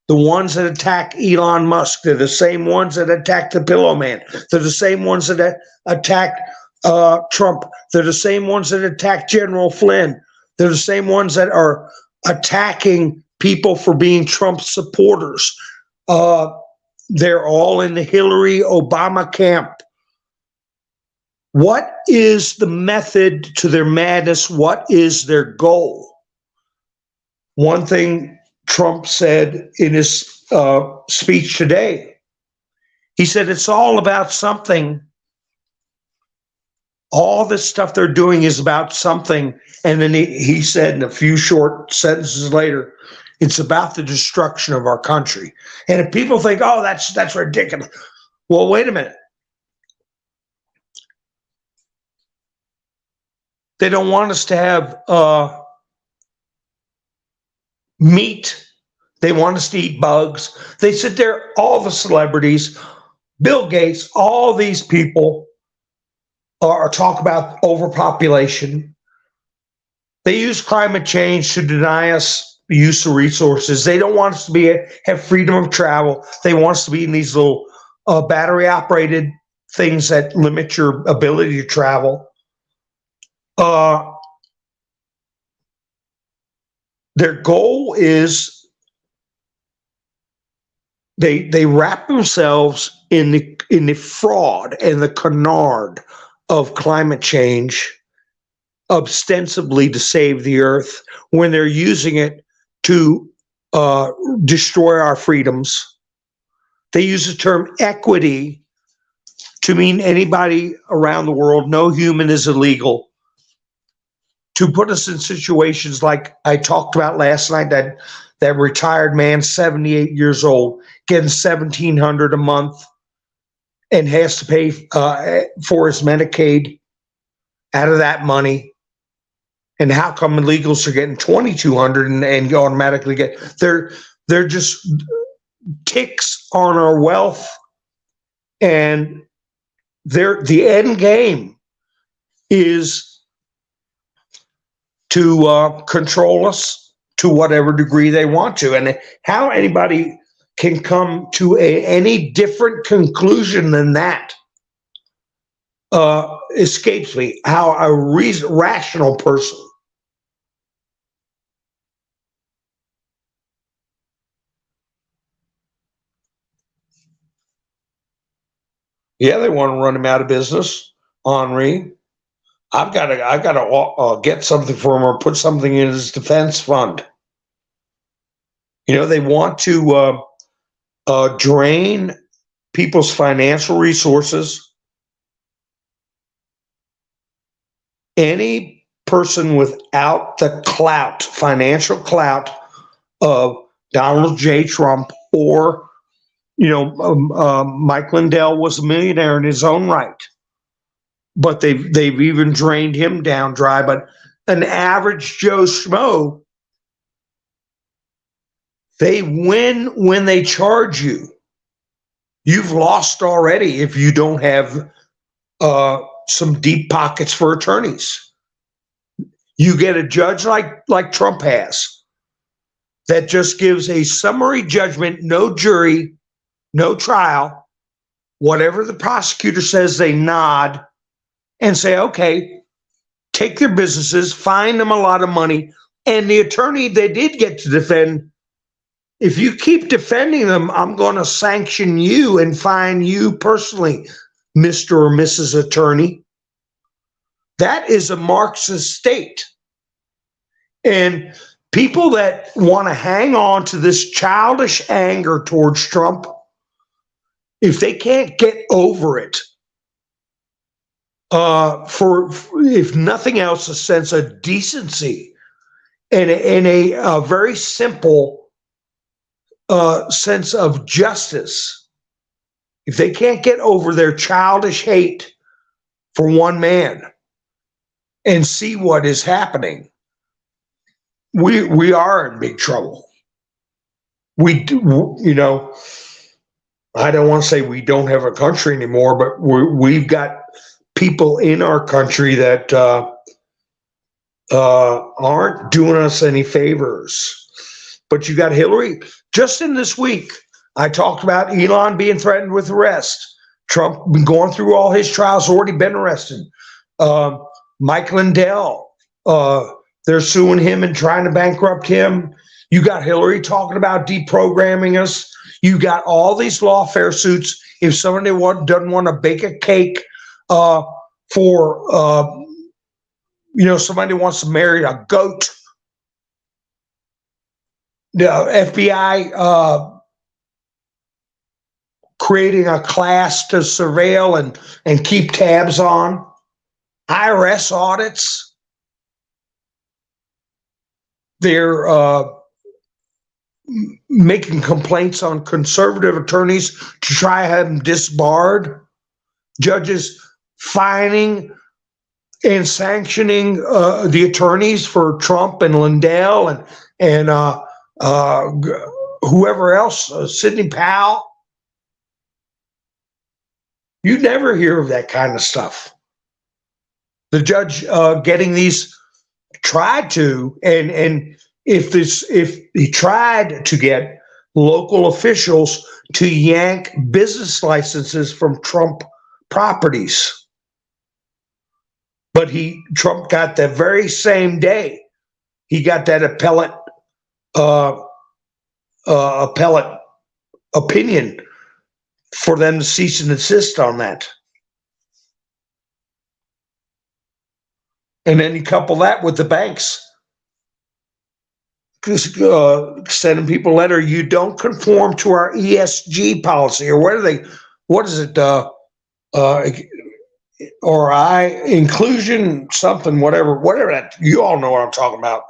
the ones that attack Elon Musk, they're the same ones that attack the Pillow Man. They're the same ones that attack Trump. They're the same ones that attack General Flynn. They're the same ones that are attacking people for being Trump supporters. They're all in the Hillary Obama camp. What is the method to their madness? What is their goal? One thing Trump said in his speech today, he said it's all about something. All this stuff they're doing is about something. And then he said in a few short sentences later, it's about the destruction of our country. And if people think, oh, that's ridiculous. Well, wait a minute. They don't want us to have meat. They want us to eat bugs. They sit there, all the celebrities, Bill Gates, all these people are talk about overpopulation. They use climate change to deny us the use of resources. They don't want us to have freedom of travel. They want us to be in these little battery-operated things that limit your ability to travel. Their goal is they wrap themselves in the fraud and the canard of climate change, ostensibly to save the earth, when they're using it to destroy our freedoms. They use the term equity to mean anybody around the world, no human is illegal, to put us in situations like I talked about last night, that retired man, 78 years old, getting $1,700 a month and has to pay for his Medicaid out of that money. And how come illegals are getting $2,200 and you automatically get? They're just ticks on our wealth, and the end game is to control us to whatever degree they want to. And how anybody can come to any different conclusion than that escapes me. How a rational person. Yeah, they want to run him out of business, Henri. I've got to get something for him or put something in his defense fund. They want to drain people's financial resources. Any person without the clout, financial clout of Donald J. Trump or, Mike Lindell was a millionaire in his own right, but they've even drained him down dry. But an average Joe Schmo, they win when they charge you. You've lost already if you don't have some deep pockets for attorneys. You get a judge like Trump has that just gives a summary judgment, no jury, no trial. Whatever the prosecutor says, they nod and say, okay, take their businesses, fine them a lot of money. And the attorney they did get to defend, if you keep defending them, I'm going to sanction you and fine you personally, Mr. or Mrs. Attorney. That is a Marxist state. And people that want to hang on to this childish anger towards Trump, if they can't get over it, for if nothing else, a sense of decency and a very simple sense of justice, if they can't get over their childish hate for one man and see what is happening, we are in big trouble. We do, I don't want to say we don't have a country anymore, but we've got people in our country that aren't doing us any favors. But you got Hillary. Just in this week, I talked about Elon being threatened with arrest. Trump been going through all his trials, already been arrested. Mike Lindell, they're suing him and trying to bankrupt him. You got Hillary talking about deprogramming us. You got all these lawfare suits. If somebody doesn't want to bake a cake for, somebody wants to marry a goat, the FBI creating a class to surveil and keep tabs on, IRS audits. They're making complaints on conservative attorneys to try to have them disbarred. Judges fining and sanctioning the attorneys for Trump and Lindell and whoever else, Sidney Powell. You never hear of that kind of stuff. The judge getting these tried to, and if he tried to get local officials to yank business licenses from Trump properties, but Trump got the very same day he got that appellate opinion for them to cease and desist on that. And then you couple that with the banks sending people a letter, you don't conform to our ESG policy, or what is it, or inclusion something, whatever that, you all know what I'm talking about.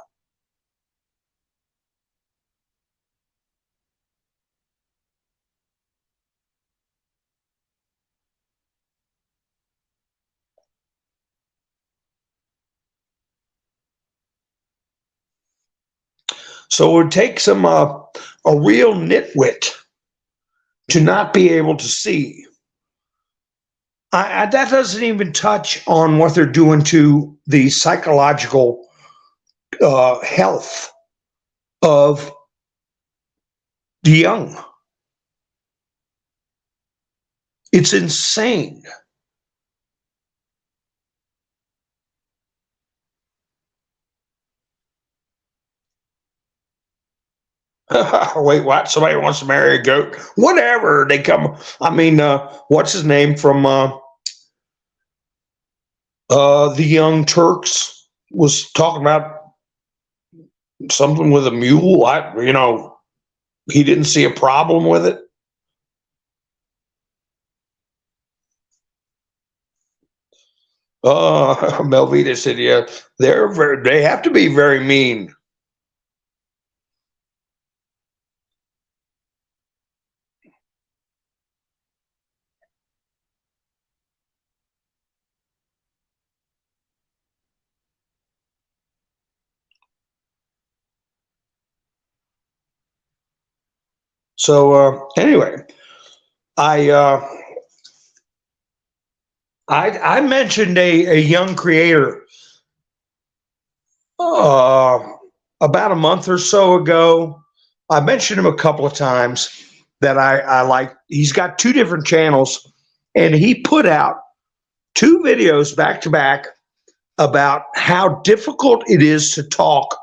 So it would take a real nitwit to not be able to see. That doesn't even touch on what they're doing to the psychological health of the young. It's insane. Wait, what? Somebody wants to marry a goat? Whatever. They come. I mean, what's his name from the Young Turks was talking about something with a mule. He didn't see a problem with it. Melvita said, "Yeah, they have to be very mean." So anyway, I I mentioned a young creator uh, about a month or so ago. I mentioned him a couple of times that I like. He's got two different channels, and he put out two videos back to back about how difficult it is to talk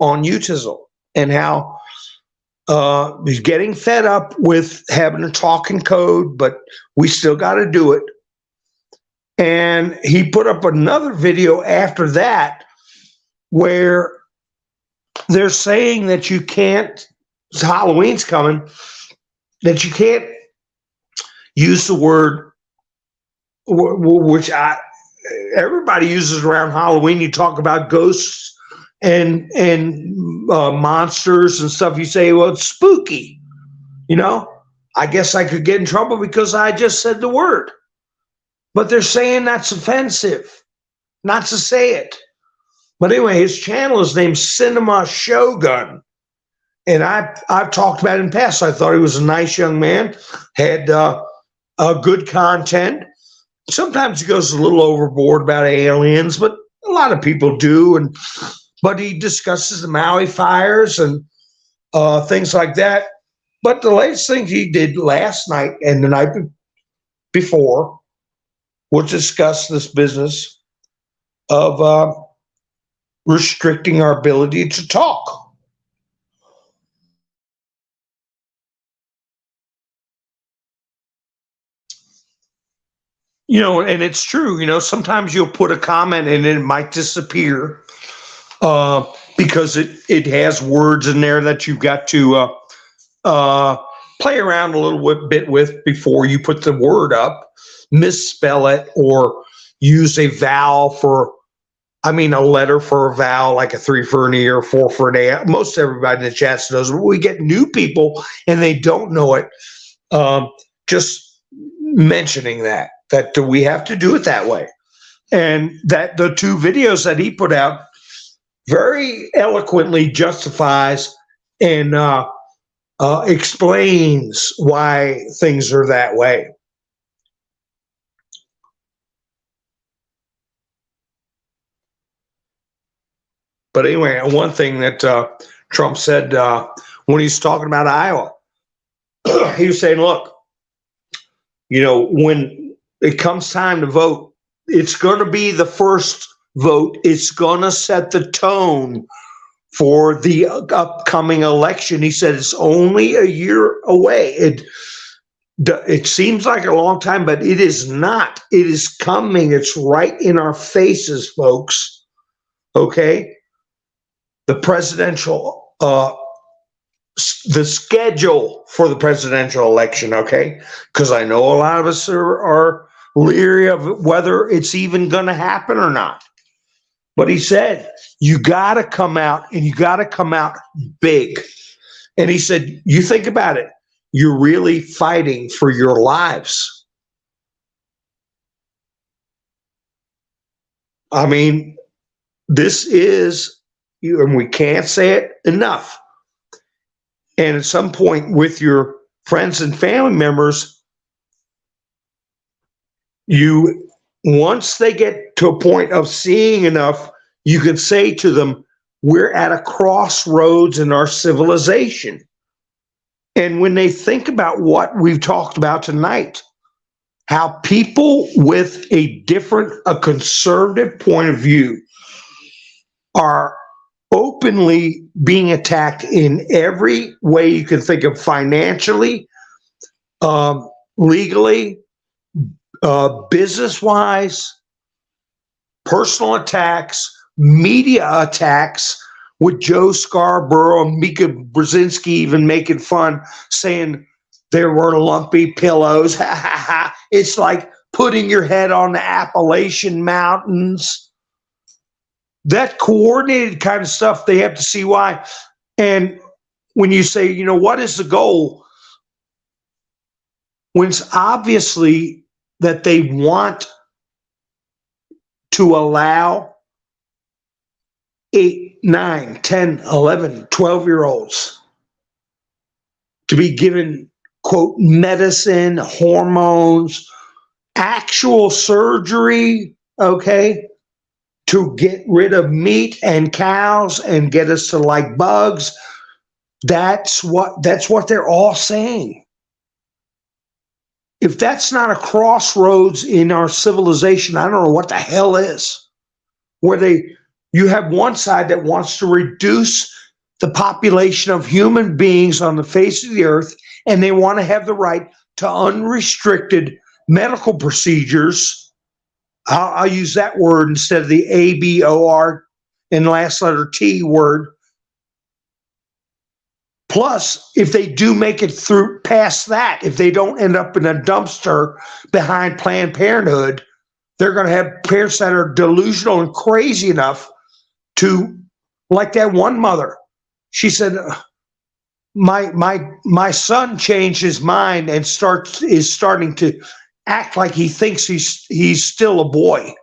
on YouTube and how he's getting fed up with having to talk in code, but we still got to do it. And he put up another video after that where they're saying that you can't, Halloween's coming, that you can't use the word, which everybody uses around Halloween. You talk about ghosts and monsters and stuff. You say, well, it's spooky. I guess I could get in trouble because I just said the word. But they're saying that's offensive not to say it. But anyway, his channel is named Cinema Shogun. And I've talked about it in the past. I thought he was a nice young man, had good content. Sometimes he goes a little overboard about aliens, but a lot of people do. But he discusses the Maui fires and things like that. But the latest thing he did last night and the night before was discuss this business of restricting our ability to talk. And it's true. Sometimes you'll put a comment and it might disappear because it has words in there that you've got to play around a little bit with before you put the word up, misspell it, or use a vowel a letter for a vowel, like a 3 for an E or 4 for an A. Most everybody in the chat knows, but we get new people and they don't know it. Just mentioning that we have to do it that way. And that the two videos that he put out very eloquently justifies and explains why things are that way. But anyway, one thing that Trump said when he's talking about Iowa, he was saying, look, when it comes time to vote, it's going to be the first vote. It's going to set the tone for the upcoming election. He said it's only a year away. It seems like a long time, but it is not. It is coming. It's right in our faces, folks. Okay? The presidential, the schedule for the presidential election, okay? Because I know a lot of us are leery of whether it's even going to happen or not. But he said, you got to come out, and you got to come out big. And he said, you think about it, you're really fighting for your lives. I mean, this is, and we can't say it enough. And at some point with your friends and family members, once they get to a point of seeing enough, you can say to them, we're at a crossroads in our civilization. And when they think about what we've talked about tonight, how people with a conservative point of view are openly being attacked in every way you can think of, financially, legally, business wise, personal attacks, media attacks, with Joe Scarborough and Mika Brzezinski even making fun, saying there were lumpy pillows. It's like putting your head on the Appalachian Mountains. That coordinated kind of stuff, they have to see why. And when you say, you know, what is the goal? When it's obviously that they want to allow 8, 9, 10, 11, 12-year-olds to be given, quote, medicine, hormones, actual surgery, okay, to get rid of meat and cows and get us to like bugs. That's what they're all saying. If that's not a crossroads in our civilization, I don't know what the hell is. Where you have one side that wants to reduce the population of human beings on the face of the earth, and they want to have the right to unrestricted medical procedures. I'll use that word instead of the ABOR and last letter T word. Plus, if they do make it through past that, if they don't end up in a dumpster behind Planned Parenthood, they're going to have parents that are delusional and crazy enough to, like that one mother. She said, my son changed his mind and is starting to act like he thinks he's still a boy.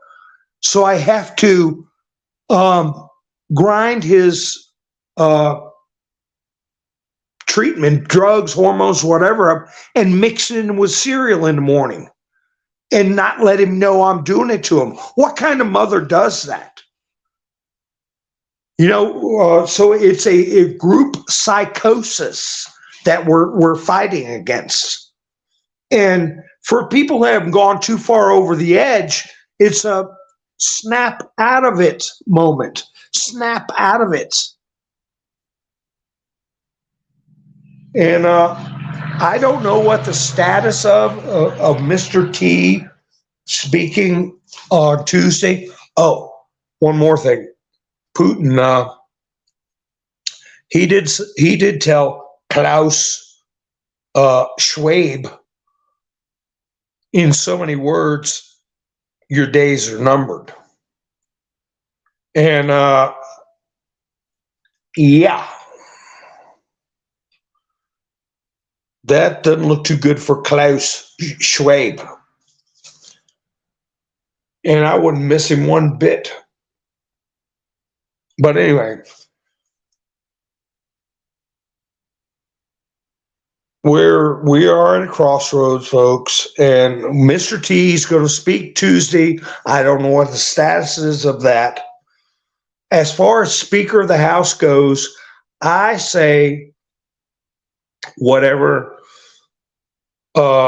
So I have to grind his treatment, drugs, hormones, whatever, and mix it in with cereal in the morning and not let him know I'm doing it to him. What kind of mother does that? You know, so it's a group psychosis that we're fighting against. And for people who have gone too far over the edge, it's a snap out of it moment. Snap out of it. And I don't know what the status of Mr. T speaking on Tuesday. Oh, one more thing. Putin, he did tell Klaus Schwab in so many words, your days are numbered. And yeah, that doesn't look too good for Klaus Schwab. And I wouldn't miss him one bit. But anyway, we are at a crossroads, folks, and Mr. T is going to speak Tuesday. I don't know what the status is of that. As far as Speaker of the House goes, I say whatever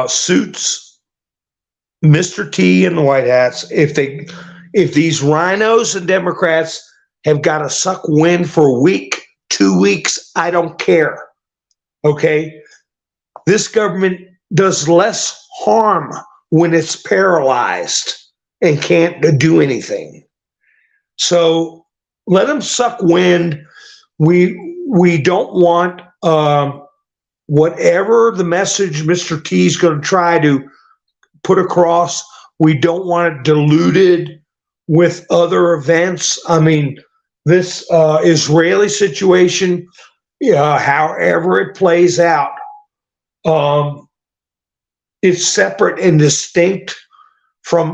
suits Mr. T and the White Hats. If these rhinos and Democrats have got to suck wind for a week, 2 weeks, I don't care. Okay? This government does less harm when it's paralyzed and can't do anything. So let them suck wind. We don't want whatever the message Mr. T is going to try to put across, we don't want it diluted with other events. I mean, this Israeli situation, however it plays out, it's separate and distinct from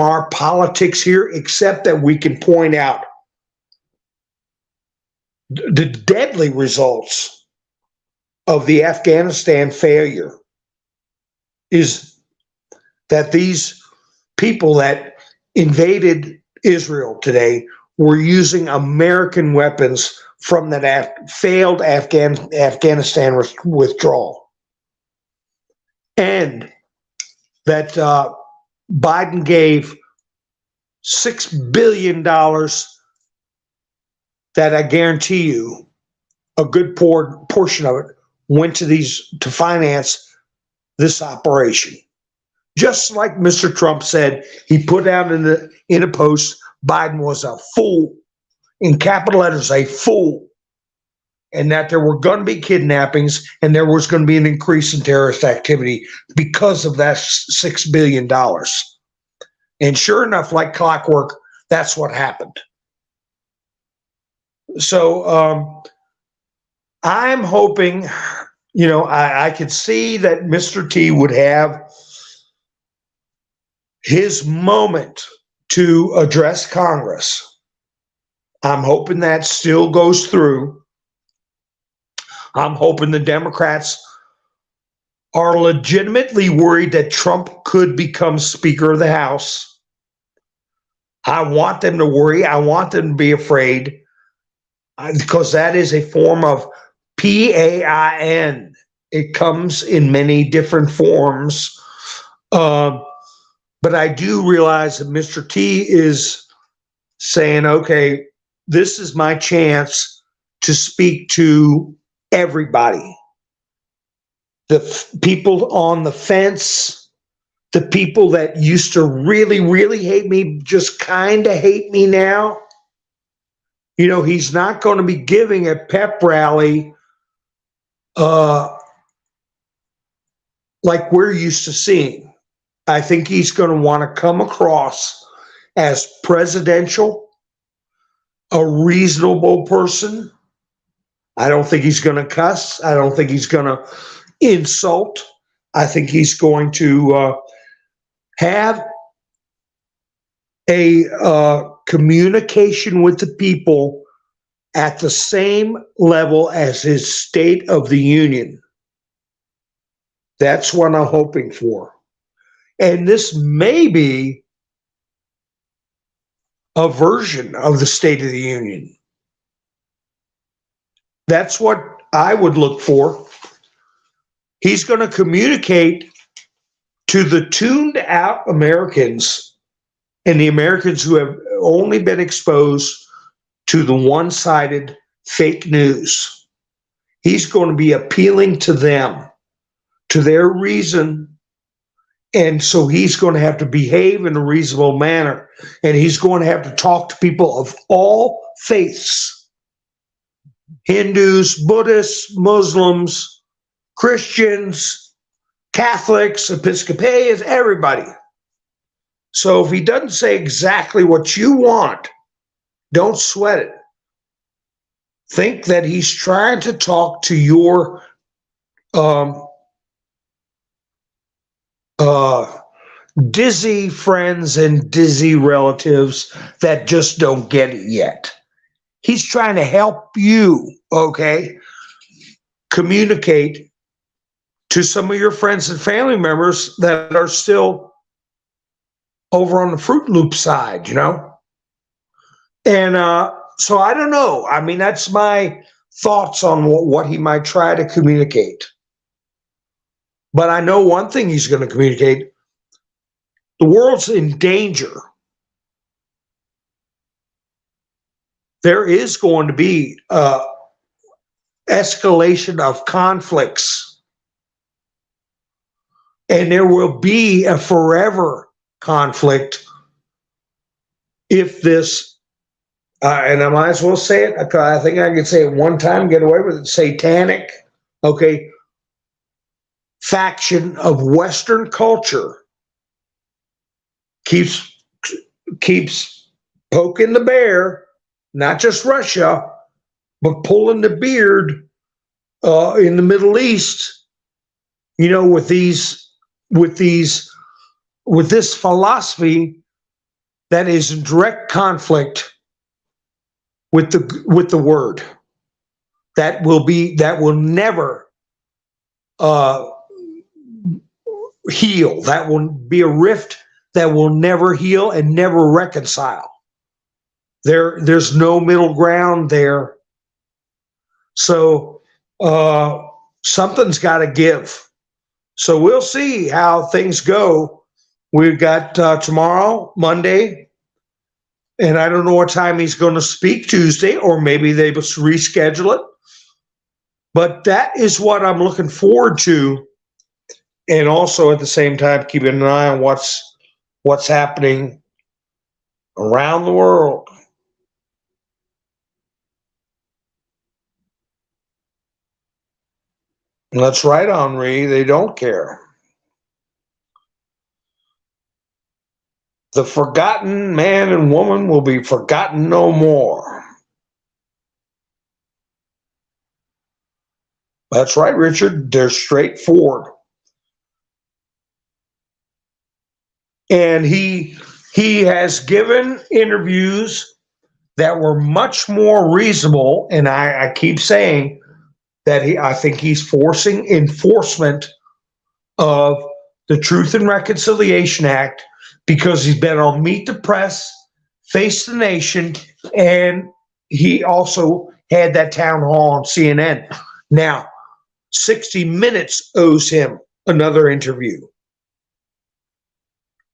our politics here, except that we can point out the deadly results of the Afghanistan failure is that these people that invaded Israel today were using American weapons from that failed Afghanistan withdrawal. And that Biden gave $6 billion that I guarantee you a good portion of it went to finance this operation. Just like Mr. Trump said, he put out in a post, Biden was a fool, in capital letters, a fool, and that there were going to be kidnappings and there was going to be an increase in terrorist activity because of that $6 billion. And sure enough, like clockwork, that's what happened. So I'm hoping, I could see that Mr. T would have his moment to address Congress. I'm hoping that still goes through. I'm hoping the Democrats are legitimately worried that Trump could become Speaker of the House. I want them to worry. I want them to be afraid, because that is a form of PAIN. It comes in many different forms. But I do realize that Mr. T is saying, okay, this is my chance to speak to everybody. The people on the fence, the people that used to really, really hate me, just kind of hate me now. He's not going to be giving a pep rally like we're used to seeing. I think he's going to want to come across as presidential, a reasonable person. I don't think he's going to cuss. I don't think he's going to insult. I think he's going to have a communication with the people at the same level as his State of the Union. That's what I'm hoping for. And this may be a version of the State of the Union. That's what I would look for. He's going to communicate to the tuned out Americans and the Americans who have only been exposed to the one-sided fake news. He's going to be appealing to them, to their reason. And so he's going to have to behave in a reasonable manner. And he's going to have to talk to people of all faiths: Hindus, Buddhists, Muslims, Christians, Catholics, Episcopalians, everybody. So if he doesn't say exactly what you want, don't sweat it. Think that he's trying to talk to your dizzy friends and dizzy relatives that just don't get it yet. He's trying to help you, okay, communicate to some of your friends and family members that are still over on the Fruit Loop side, And so I don't know. I mean, that's my thoughts on what he might try to communicate. But I know one thing he's going to communicate: the world's in danger. There is going to be escalation of conflicts, and there will be a forever conflict if this, and I might as well say it, I think I can say it one time, get away with it, satanic, okay, faction of Western culture keeps poking the bear, not just Russia, but pulling the beard in the Middle East, with this philosophy that is in direct conflict with the word. That will never heal. That will be a rift that will never heal and never reconcile. There's no middle ground there. So something's got to give. So we'll see how things go. We've got tomorrow, Monday, And I don't know what time he's going to speak Tuesday, or maybe they will reschedule it. But that is what I'm looking forward to. And also at the same time, keeping an eye on what's happening around the world. And that's right, Henri. They don't care. The forgotten man and woman will be forgotten no more. That's right, Richard. They're straightforward. And he has given interviews that were much more reasonable. And I keep saying that I think he's forcing enforcement of the Truth and Reconciliation Act because he's been on Meet the Press, Face the Nation, and he also had that town hall on CNN. Now, 60 Minutes owes him another interview.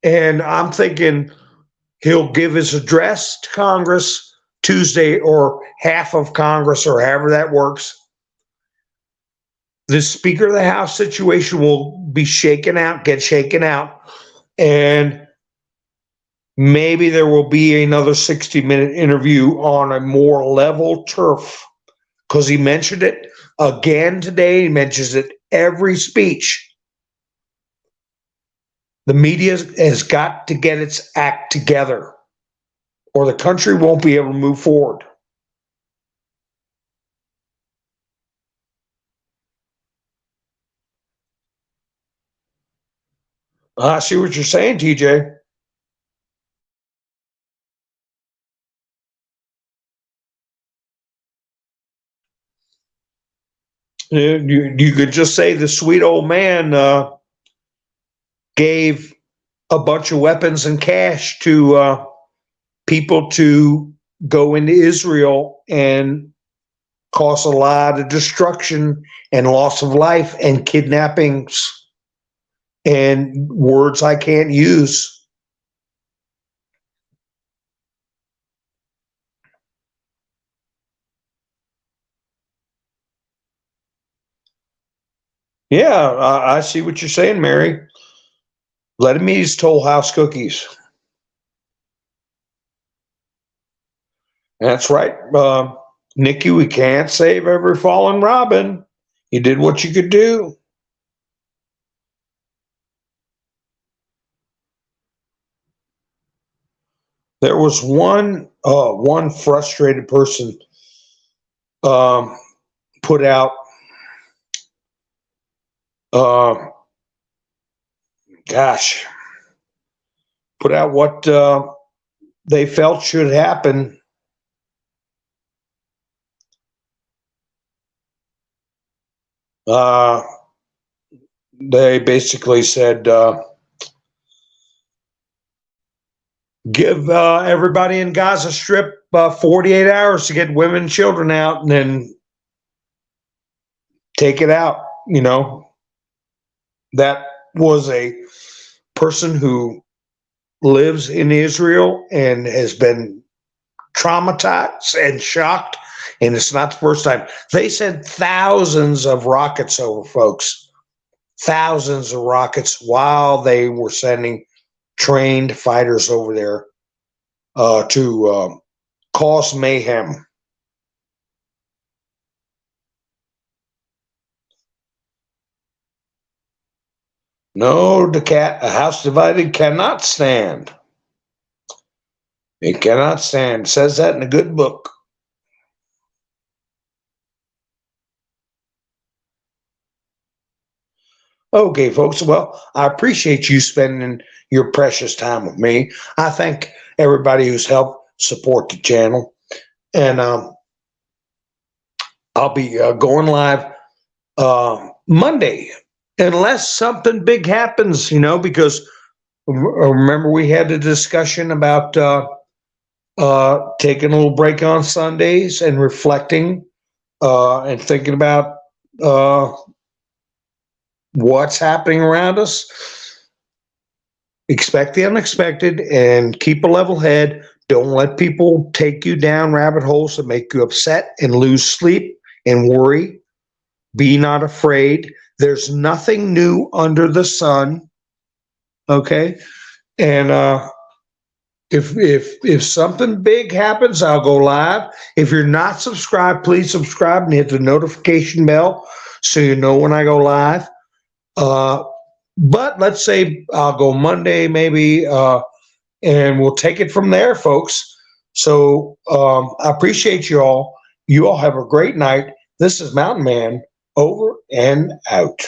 And I'm thinking he'll give his address to Congress Tuesday, or half of Congress, or however that works. The Speaker of the House situation will be get shaken out, and maybe there will be another 60-minute interview on a more level turf, because he mentioned it again today. He mentions it every speech. The media has got to get its act together, or the country won't be able to move forward. I see what you're saying, TJ. You could just say the sweet old man gave a bunch of weapons and cash to people to go into Israel and cause a lot of destruction and loss of life and kidnappings and words I can't use. Yeah, I see what you're saying, Mary. Let him eat his Toll House cookies. That's right. Nikki, we can't save every fallen robin. You did what you could do. There was one frustrated person put out put out what they felt should happen. They basically said, give everybody in Gaza Strip 48 hours to get women and children out, and then take it out. You know, that was a person who lives in Israel and has been traumatized and shocked, and it's not the first time. They sent thousands of rockets over, folks. Thousands of rockets while they were sending trained fighters over there to cause mayhem. No, a house divided cannot stand. It cannot stand. It says that in a good book. Okay, folks. Well, I appreciate you spending your precious time with me. I thank everybody who's helped support the channel. And I'll be going live Monday, unless something big happens, because remember we had a discussion about taking a little break on Sundays and reflecting and thinking about what's happening around us. Expect the unexpected and keep a level head. Don't let people take you down rabbit holes that make you upset and lose sleep and worry. Be not afraid. There's nothing new under the sun. Okay. And if something big happens, I'll go live. If you're not subscribed, please subscribe and hit the notification bell so you know when I go live. But let's say I'll go Monday maybe, and we'll take it from there, folks. So I appreciate you all. You all have a great night. This is Mountain Man, over and out.